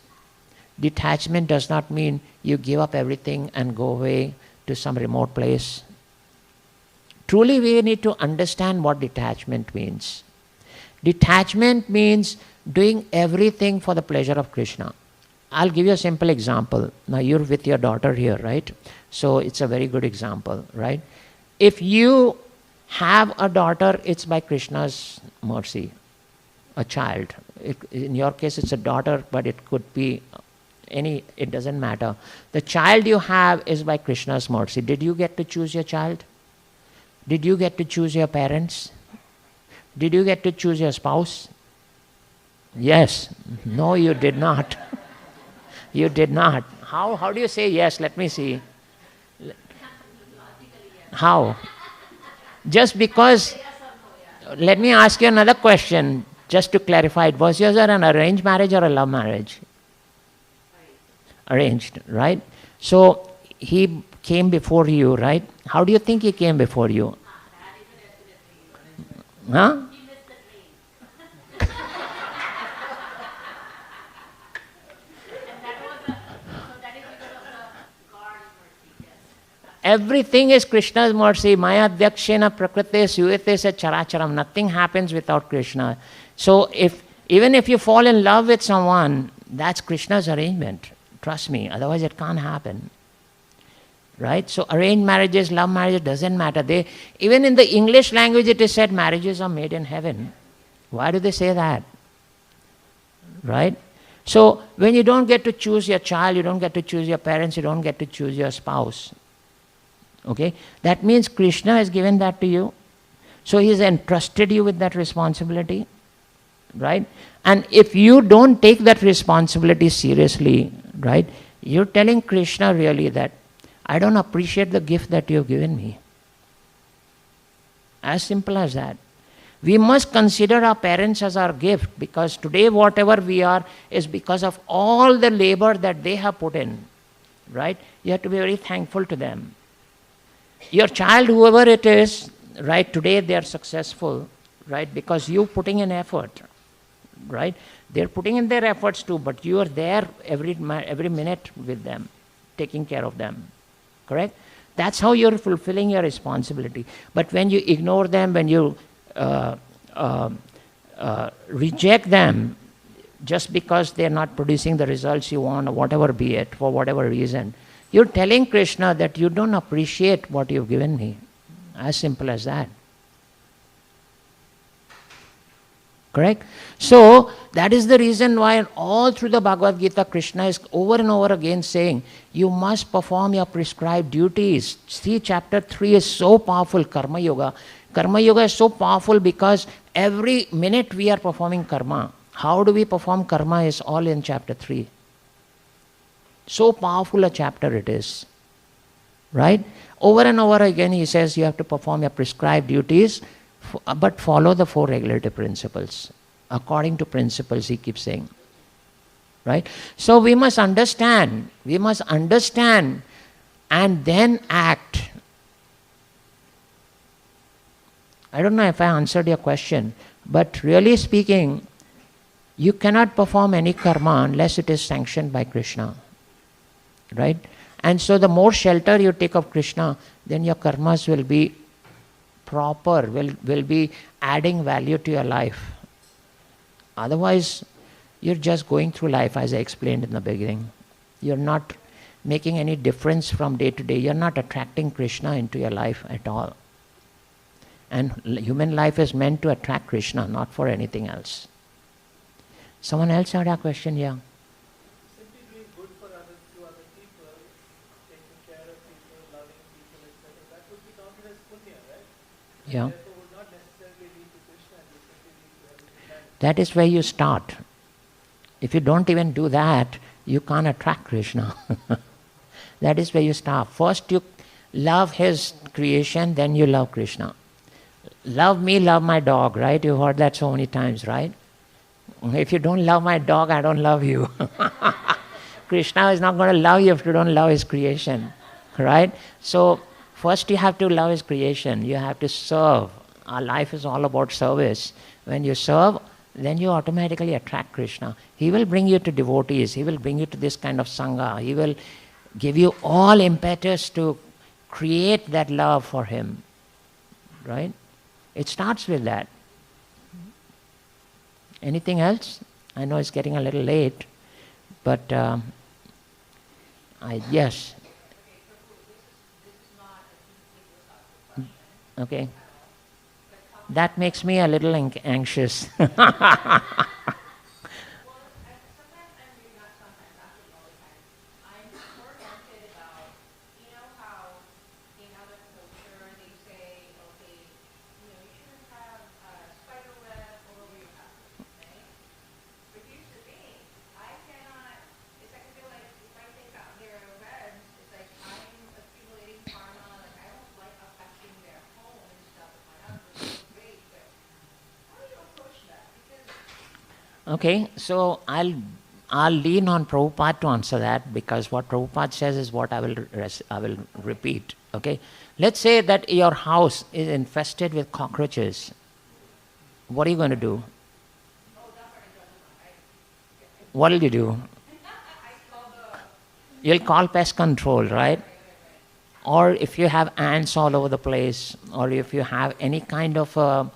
Detachment does not mean you give up everything and go away to some remote place. Truly we need to understand what detachment means. Detachment means doing everything for the pleasure of Krishna. I'll give you a simple example. Now you're with your daughter here, right? So it's a very good example, right? If you have a daughter, it's by Krishna's mercy. A child. In your case, it's a daughter, but it could be it doesn't matter. The child you have is by Krishna's mercy. Did you get to choose your child? Did you get to choose your parents? Did you get to choose your spouse? Yes. No, you did not. You did not. How do you say yes? Let me see. How? Just because, let me ask you another question, just to clarify it. Was yours an arranged marriage or a love marriage? Arranged, right? So, he came before you, right? How do you think he came before you? Huh? Everything is Krishna's mercy. Maya Dyakshena Prakrite Suyate Se Characharam. Nothing happens without Krishna. So even if you fall in love with someone, that's Krishna's arrangement. Trust me, otherwise it can't happen. Right? So arranged marriages, love marriages, doesn't matter. Even in the English language it is said marriages are made in heaven. Why do they say that? Right? So when you don't get to choose your child, you don't get to choose your parents, you don't get to choose your spouse. Okay? That means Krishna has given that to you. So he has entrusted you with that responsibility. Right? And if you don't take that responsibility seriously, right, you're telling Krishna really that I don't appreciate the gift that you've given me. As simple as that. We must consider our parents as our gift, because today whatever we are is because of all the labor that they have put in. Right? You have to be very thankful to them. Your child, whoever it is, right, today they are successful, right, because you putting in effort. Right? They're putting in their efforts too, but you are there every minute with them, taking care of them. Correct? That's how you're fulfilling your responsibility. But when you ignore them, when you reject them just because they're not producing the results you want, or whatever be it, for whatever reason, you're telling Krishna that you don't appreciate what you've given me. As simple as that. Correct? So, that is the reason why all through the Bhagavad Gita, Krishna is over and over again saying, you must perform your prescribed duties. See, chapter 3 is so powerful, Karma Yoga. Karma Yoga is so powerful because every minute we are performing karma. How do we perform karma is all in chapter 3. So powerful a chapter it is. Right? Over and over again he says you have to perform your prescribed duties, but follow the 4 regulative principles. According to principles, he keeps saying. Right? So we must understand and then act. I don't know if I answered your question, but really speaking, you cannot perform any karma unless it is sanctioned by Krishna. Right? And so the more shelter you take of Krishna, then your karmas will be proper, will be adding value to your life. Otherwise, you're just going through life as I explained in the beginning. You're not making any difference from day to day. You're not attracting Krishna into your life at all. And human life is meant to attract Krishna, not for anything else. Someone else had a question? Yeah. Simply being good for others to other people, taking care of people, loving people, etc. That would be counted as punya, right? Yeah. Therefore, would not necessarily lead to Krishna, it would simply lead to everything else. That is where you start. If you don't even do that, you can't attract Krishna. That is where you start. First you love his creation, then you love Krishna. Love me, love my dog, right? You've heard that so many times, right? If you don't love my dog, I don't love you. Krishna is not going to love you if you don't love his creation, right? So first you have to love his creation. You have to serve. Our life is all about service. When you serve, then you automatically attract Krishna. He will bring you to devotees. He will bring you to this kind of sangha. He will give you all impetus to create that love for him, right? It starts with that. Anything else? I know it's getting a little late, but yes. Okay. That makes me a little anxious. Okay, so I'll lean on Prabhupada to answer that, because what Prabhupada says is what I will repeat. Okay, let's say that your house is infested with cockroaches. What are you going to do? What will you do? You'll call pest control, right? Or if you have ants all over the place, or if you have any kind of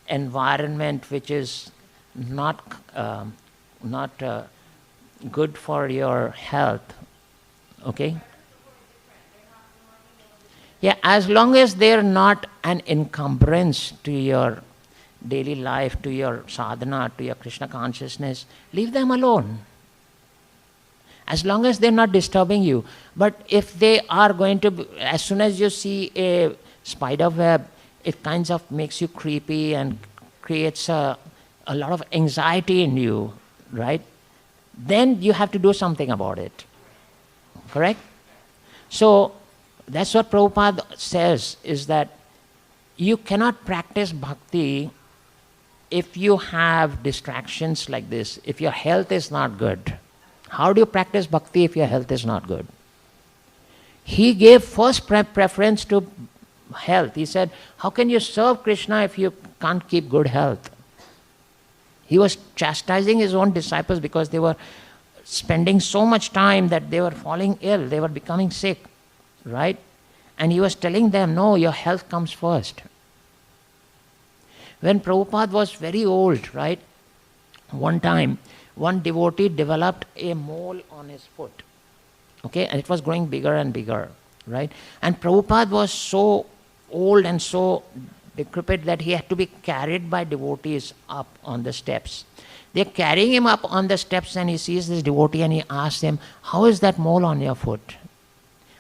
environment which is not good for your health, okay? Yeah, as long as they're not an encumbrance to your daily life, to your sadhana, to your Krishna consciousness, leave them alone. as long as they're not disturbing you. But if they are going to, as soon as you see a spider web, it kind of makes you creepy and creates a lot of anxiety in you, right? Then you have to do something about it. Correct? So that's what Prabhupada says, is that you cannot practice bhakti if you have distractions like this, if your health is not good. How do you practice bhakti if your health is not good? He gave first preference to health. He said, how can you serve Krishna if you can't keep good health? He was chastising his own disciples because they were spending so much time that they were falling ill, they were becoming sick, right? And he was telling them, no, your health comes first. When Prabhupada was very old, right, one time, one devotee developed a mole on his foot, okay, and it was growing bigger and bigger, right? And Prabhupada was so old and so decrepit that he had to be carried by devotees up on the steps. They're carrying him up on the steps and he sees this devotee and he asks him, how is that mole on your foot?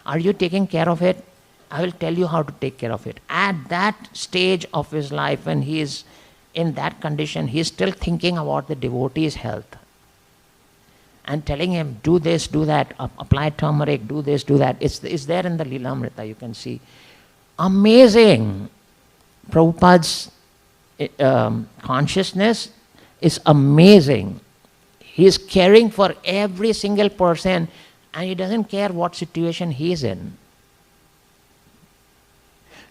Are you taking care of it? I will tell you how to take care of it. At that stage of his life, when he is in that condition, he is still thinking about the devotee's health and telling him, do this, do that, apply turmeric, do this, do that. It's there in the Lilamrita, you can see. Amazing. Prabhupada's consciousness is amazing. He is caring for every single person and he doesn't care what situation he is in.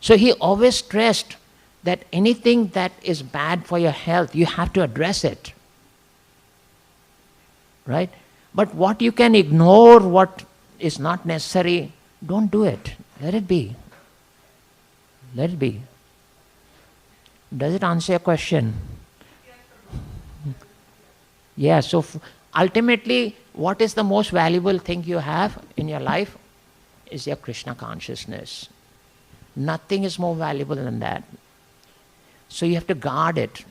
So he always stressed that anything that is bad for your health, you have to address it. Right? But what you can ignore, what is not necessary, don't do it. Let it be. Let it be. Does it answer your question? Yeah, so ultimately, what is the most valuable thing you have in your life is your Krishna consciousness. Nothing is more valuable than that. So you have to guard it.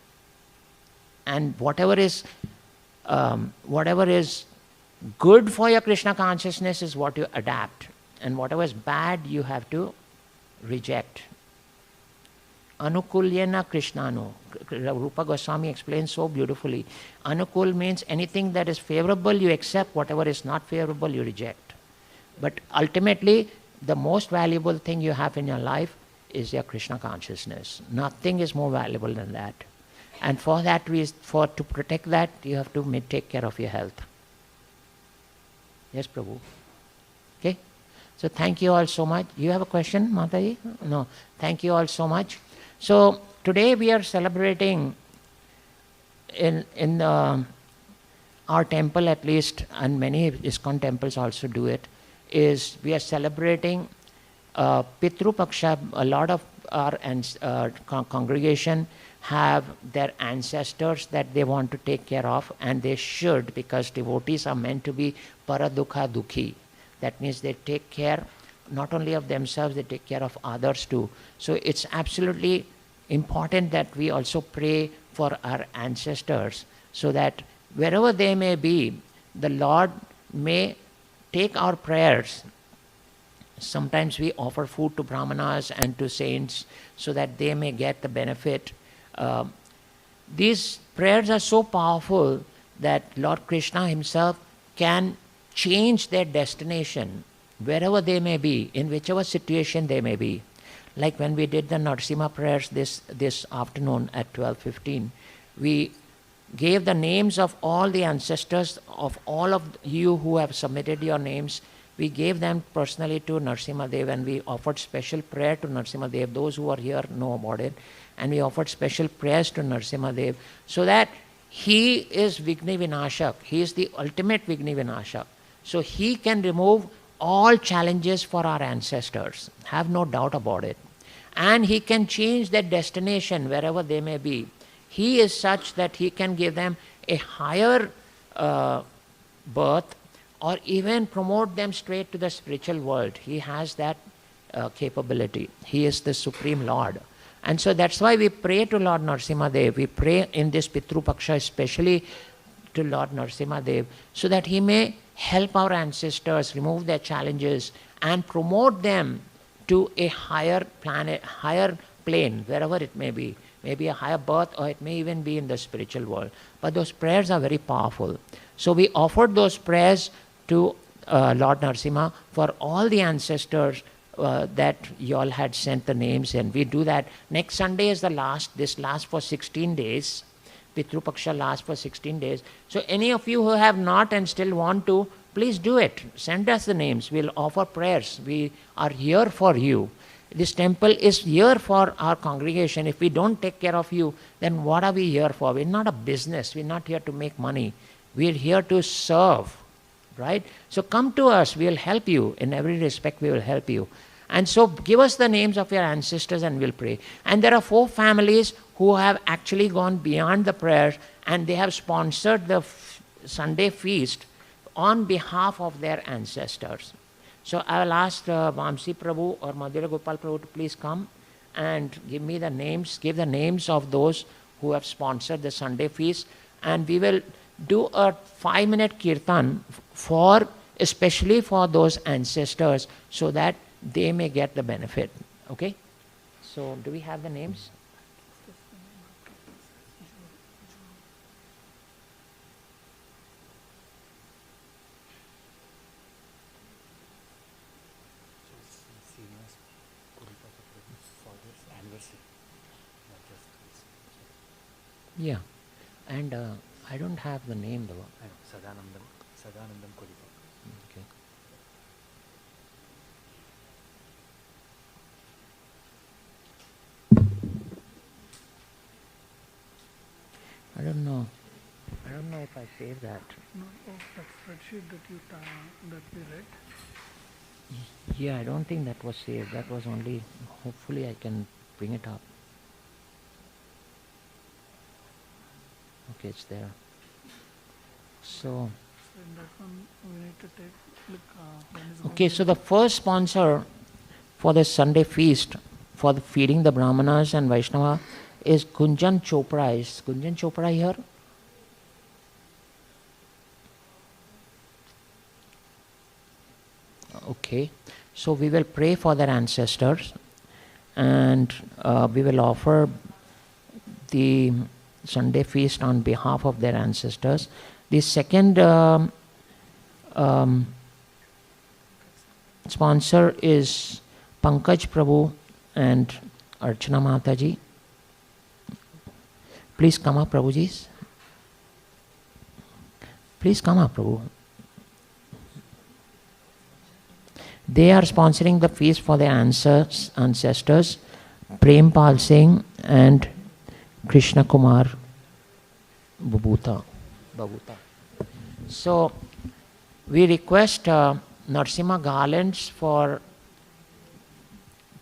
And whatever is good for your Krishna consciousness is what you adapt. And whatever is bad, you have to reject. Anukulyena Krishnano. Rupa Goswami explains so beautifully. Anukul means anything that is favorable, you accept. Whatever is not favorable, you reject. But ultimately, the most valuable thing you have in your life is your Krishna consciousness. Nothing is more valuable than that. And for that reason, to protect that, you have to take care of your health. Yes, Prabhu. Okay? So thank you all so much. You have a question, Mataji? No. Thank you all so much. So today we are celebrating in our temple at least, and many Iskcon temples also do it, is we are celebrating Pitru Paksha. A lot of our congregation have their ancestors that they want to take care of, and they should, because devotees are meant to be paradukha dukhi. That means they take care not only of themselves, they take care of others too. So it's absolutely important that we also pray for our ancestors, so that wherever they may be, the Lord may take our prayers. Sometimes we offer food to brahmanas and to saints so that they may get the benefit. These prayers are so powerful that Lord Krishna himself can change their destination wherever they may be, in whichever situation they may be. Like when we did the Narasimha prayers this afternoon at 12:15, we gave the names of all the ancestors of all of you who have submitted your names. We gave them personally to Narasimha Dev, and we offered special prayer to Narasimha Dev. Those who are here know about it. And we offered special prayers to Narasimha Dev, so that he is Vigni Vinashak. He is the ultimate Vigni Vinashak. So he can remove all challenges for our ancestors. Have no doubt about it. And he can change their destination wherever they may be. He is such that he can give them a higher birth, or even promote them straight to the spiritual world. He has that capability. He is the Supreme Lord. And so that's why we pray to Lord Narasimha Dev. We pray in this Pitru Paksha especially to Lord Narasimha Dev so that he may help our ancestors remove their challenges and promote them to a higher planet, higher plane, wherever it may be. Maybe a higher birth, or it may even be in the spiritual world. But those prayers are very powerful. So we offered those prayers to Lord Narasimha for all the ancestors that you all had sent the names, and we do that. Next Sunday is the last. This lasts for 16 days. Pitru Paksha lasts for 16 days. So any of you who have not and still want to, please do it. Send us the names. We'll offer prayers. We are here for you. This temple is here for our congregation. If we don't take care of you, then what are we here for? We're not a business. We're not here to make money. We're here to serve, right? So come to us. We'll help you. In every respect, we will help you. And so give us the names of your ancestors and we'll pray. And there are 4 families who have actually gone beyond the prayers, and they have sponsored the Sunday feast on behalf of their ancestors. So I will ask Vamsi Prabhu or Madhura Gopal Prabhu to please come and give me the names, give the names of those who have sponsored the Sunday feast. And we will do a 5-minute kirtan for, especially for those ancestors, so that they may get the benefit. Okay? So do we have the names? Yeah, and I don't have the name though. Sadanandam Kodipa. Okay. I don't know if I saved that. No, that spreadsheet that we read. Yeah, I don't think that was saved. That was only, hopefully I can bring it up. Okay, it's there. So in that one we need to take, okay, so the first sponsor for the Sunday feast for the feeding the Brahmanas and Vaishnava is Gunjan Chopra. Is Gunjan Chopra here? Okay, so we will pray for their ancestors, and we will offer the Sunday feast on behalf of their ancestors. The second sponsor is Pankaj Prabhu and Archana Mataji. Please come up, Prabhuji. Please come up, Prabhu. They are sponsoring the feast for their ancestors, Prem Pal Singh and Krishna Kumar Babuta. So we request Narasimha garlands for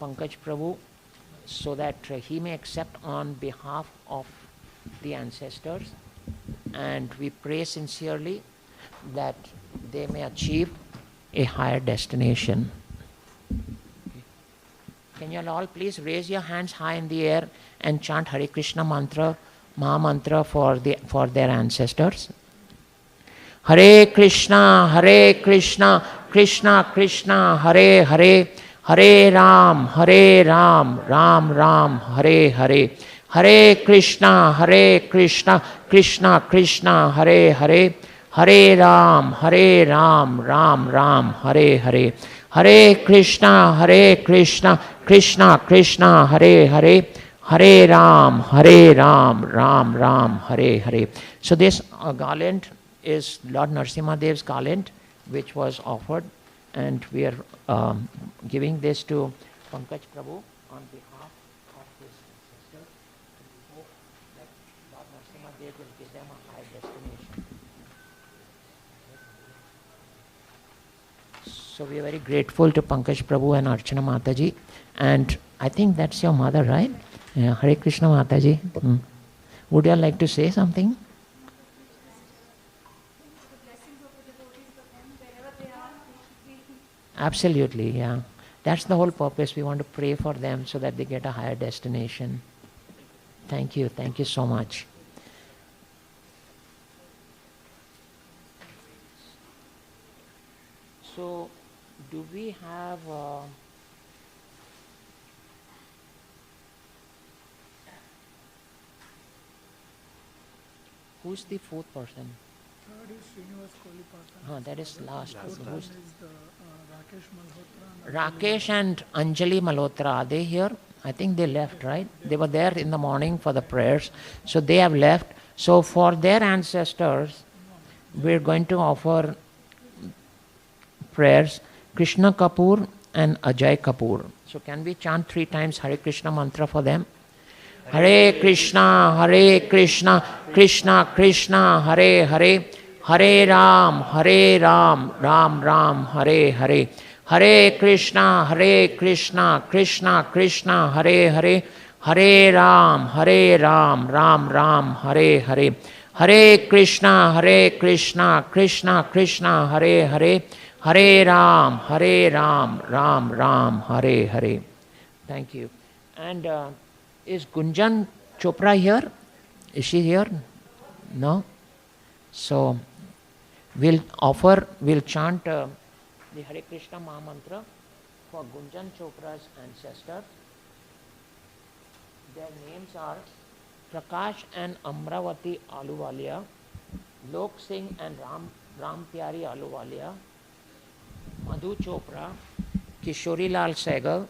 Pankaj Prabhu so that he may accept on behalf of the ancestors, and we pray sincerely that they may achieve a higher destination. Can you all please raise your hands high in the air and chant Hare Krishna mantra, Maha Mantra for their ancestors? Hare Krishna, Krishna Krishna, Hare Hare, Hare Ram, Ram Ram, Hare Hare. Hare Krishna, Krishna Krishna, Hare Hare, Hare Ram, Ram Ram, Hare Hare. Hare Krishna, Krishna Krishna, Hare Hare, Hare Ram, Ram Ram, Hare Hare. So this garland is Lord Narasimha Dev's garland, which was offered, and we are giving this to Pankaj Prabhu on behalf of his ancestors. We hope that Lord Narasimha Dev will give them a high destination. So we are very grateful to Pankaj Prabhu and Archana Mataji, and I think that's your mother, right? Yeah, Hare Krishna Mataji. Would you like to say something? Absolutely, yeah. That's the whole purpose. We want to pray for them so that they get a higher destination. Thank you so much. So, do we have who's the fourth person? Third is Srinivas Kolipata. That is last. Fourth one Who's is the Rakesh Malhotra. Rakesh and Anjali Malhotra, are they here? I think they left, right? They were there in the morning for the prayers. So they have left. So for their ancestors, we're going to offer prayers. Krishna Kapoor and Ajay Kapoor. So can we chant 3 times Hare Krishna mantra for them? Hare Krishna, Krishna Krishna, Hare Hare, Hare Ram, Ram Ram, Hare Hare. Hare Krishna, Krishna Krishna, Hare Hare, Hare Ram, Ram Ram, Hare Hare. Hare Krishna, Krishna Krishna, Hare Hare, Hare Ram, Ram Ram, Hare Hare. Thank you. And is Gunjan Chopra here? Is she here? No? So we'll chant the Hare Krishna Maha Mantra for Gunjan Chopra's ancestors. Their names are Prakash and Amravati Aluwalia, Lok Singh and Ram Pyari Aluwalia, Madhu Chopra, Kishori Lal Sehgal,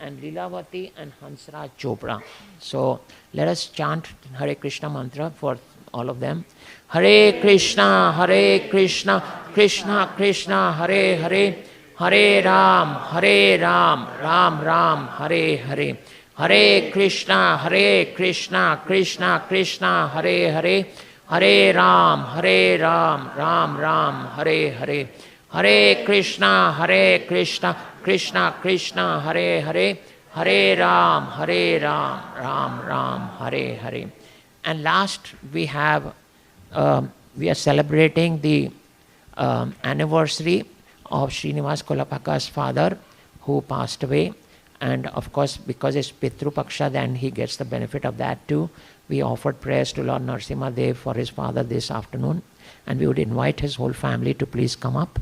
and Lilavati and Hansraj Chopra. So let us chant Hare Krishna mantra for all of them. Hare Krishna, Krishna Krishna, Hare Hare, Hare Ram, Ram Hare Hare. Hare Krishna, Krishna Krishna, Hare Hare, Hare Ram, Ram Hare Hare. Hare Krishna, Krishna Krishna, Hare Hare, Hare Ram, Ram Hare Hare. And last we are celebrating the anniversary of Srinivas Kolipaka's father who passed away. And of course, because it's Pitru Paksha, then he gets the benefit of that too. We offered prayers to Lord Narasimha Dev for his father this afternoon. And we would invite his whole family to please come up.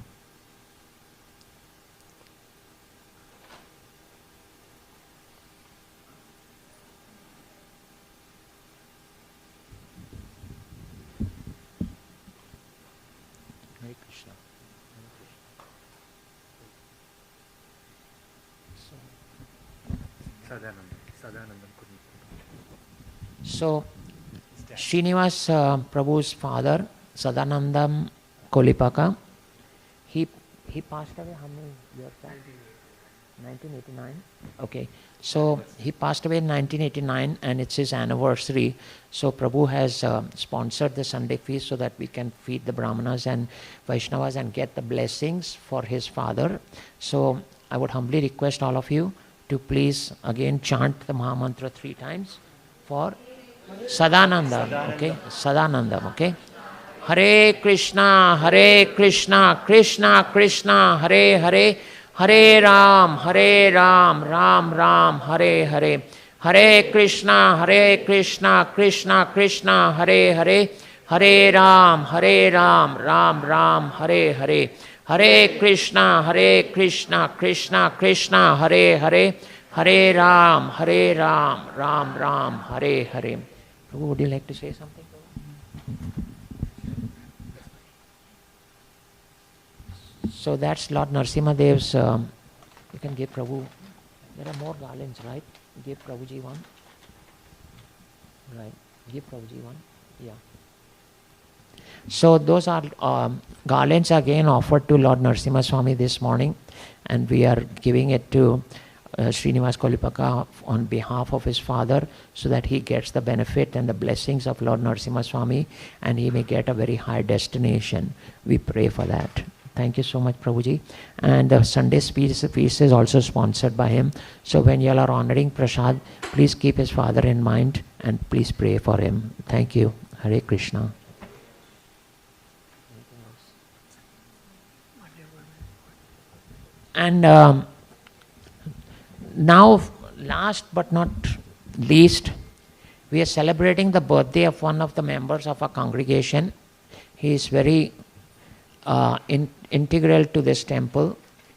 Hare Krishna. Sadanandam couldn't. So, Srinivas Prabhu's father, Sadanandam Kolipaka, he passed away how many years back? 1989. Okay. So, he passed away in 1989 and it's his anniversary. So, Prabhu has sponsored the Sunday feast so that we can feed the Brahmanas and Vaishnavas and get the blessings for his father. So, I would humbly request all of you to please again chant the Maha Mantra 3 times for Sadanandam, okay? Sadanandam, okay? Hare Krishna, Krishna Krishna, Hare Hare, Hare Ram, Ram Hare Hare. Hare Krishna, Krishna Krishna, Hare Hare, Hare Ram, Ram Hare Hare. Hare Krishna, Krishna Krishna, Hare Hare, Hare Ram, Ram Hare Hare. Prabhu, would you like to say something? So that's Lord Narasimha Dev's, you can give Prabhu, there are more garlands, right? Give Prabhuji one. Right, give Prabhuji one, yeah. So those are garlands again offered to Lord Narasimha Swami this morning, and we are giving it to Srinivas Kolipaka on behalf of his father so that he gets the benefit and the blessings of Lord Narasimha Swami and he may get a very high destination. We pray for that. Thank you so much, Prabhuji. And the Sunday feast is also sponsored by him. So when you all are honoring Prasad, please keep his father in mind and please pray for him. Thank you. Hare Krishna. And now, last but not least, we are celebrating the birthday of one of the members of our congregation. He is very integral to this temple.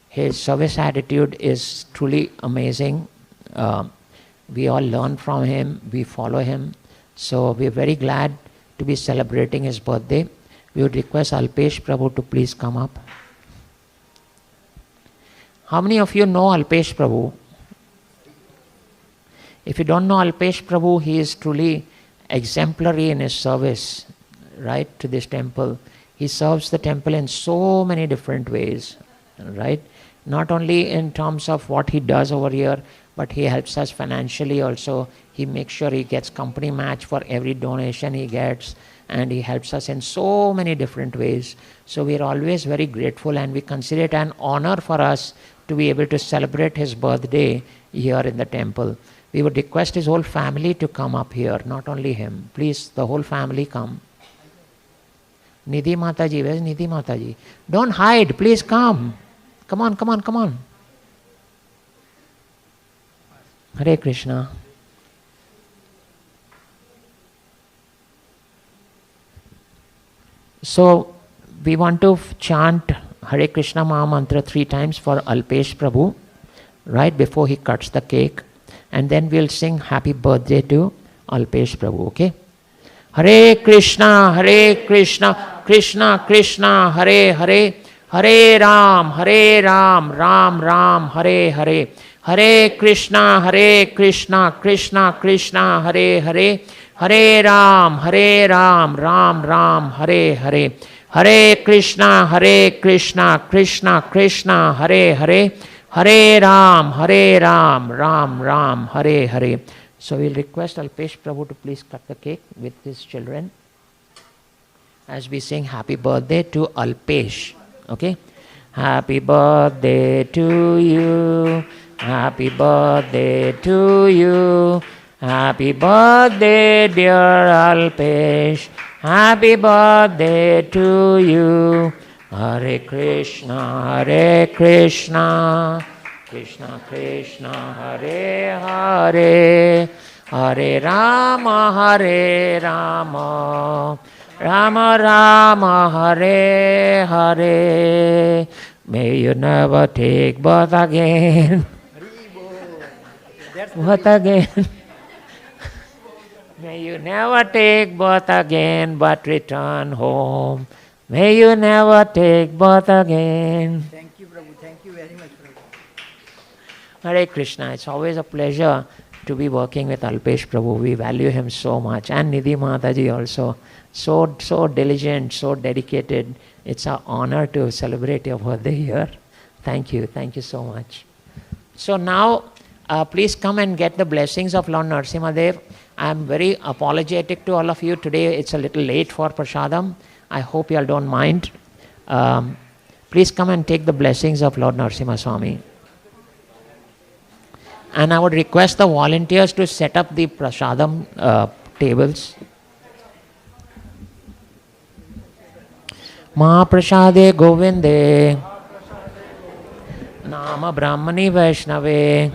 His service attitude is truly amazing. We all learn from him, we follow him. So we are very glad to be celebrating his birthday. We would request Alpesh Prabhu to please come up. How many of you know Alpesh Prabhu? If you don't know Alpesh Prabhu, he is truly exemplary in his service, right, to this temple. He serves the temple in so many different ways, right? Not only in terms of what he does over here, but he helps us financially also. He makes sure he gets company match for every donation he gets, and he helps us in so many different ways. So we are always very grateful, and we consider it an honor for us to be able to celebrate his birthday here in the temple. We would request his whole family to come up here, not only him. Please, the whole family come. Nidhi Mataji, where's Nidhi Mataji? Don't hide, please come. Come on, come on, come on. Hare Krishna. So, we want to chant Hare Krishna Maha Mantra 3 times for Alpesh Prabhu, right before he cuts the cake. And then we'll sing happy birthday to Alpesh Prabhu, okay? Hare Krishna, Krishna Krishna, Hare Hare, Hare Ram, Ram Ram, Hare Hare. Hare Krishna, Krishna Krishna, Hare Hare, Hare Ram, Ram Ram, Hare Hare. Hare Krishna, Krishna Krishna, Hare Hare, Hare Ram, Ram Ram, Hare Hare. So we'll request Alpesh Prabhu to please cut the cake with his children as we sing happy birthday to Alpesh. Okay? Happy birthday to you. Happy birthday to you. Happy birthday, dear Alpesh. Happy birthday to you. Hare Krishna, Krishna Krishna, Hare Hare, Hare Rama, Rama Rama, Hare Hare. May you never take birth again. Birth again. May you never take birth again, but return home. May you never take birth again. Thank you, Prabhu. Thank you very much, Prabhu. Hare Krishna. It's always a pleasure to be working with Alpesh Prabhu. We value him so much. And Nidhi Mataji also. So diligent, so dedicated. It's an honor to celebrate your birthday here. Thank you. Thank you so much. So now, please come and get the blessings of Lord Narasimhadev. I am very apologetic to all of you. Today it's a little late for Prasadam. I hope you all don't mind. Please come and take the blessings of Lord Narasimha Swami. And I would request the volunteers to set up the Prasadam tables. Mahaprasade Govinde Nama Brahmani Vaishnave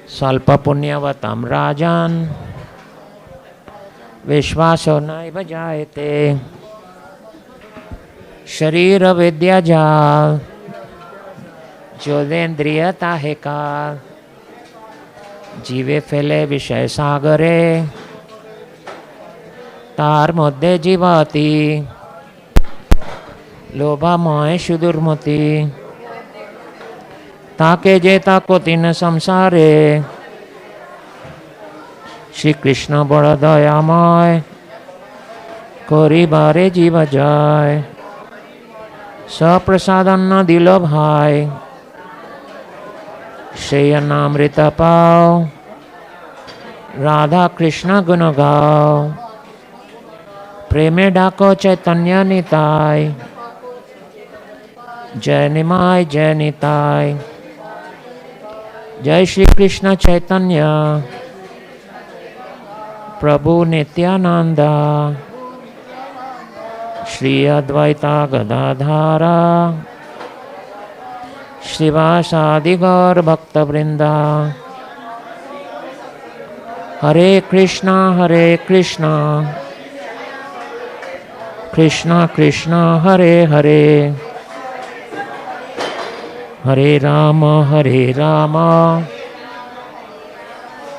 Salpa Punyavatam Rajan Vishwaso Naiva Jayate Sharira Vidya Jal Jodendriya Tahekal Jive Fele Vishay Sagare Tar Modde Jivati Lobha Moe Shudurmati Take Jeta Kotin Samsare Shri Krishna Bada Dayamay Kori Bare Jiva Jai Saprasadanna Dilabhai Shreyanamrita Pao Radha Krishna Gunagao Preme Dako Chaitanya Nitai Jai Nimai Jai Nitai Jai Shri Krishna Chaitanya Prabhu Nityananda Shri Advaita Gadadhara Srivasadi Gaur Bhakta Vrinda Hare Krishna Krishna Krishna Hare Hare Hare Rama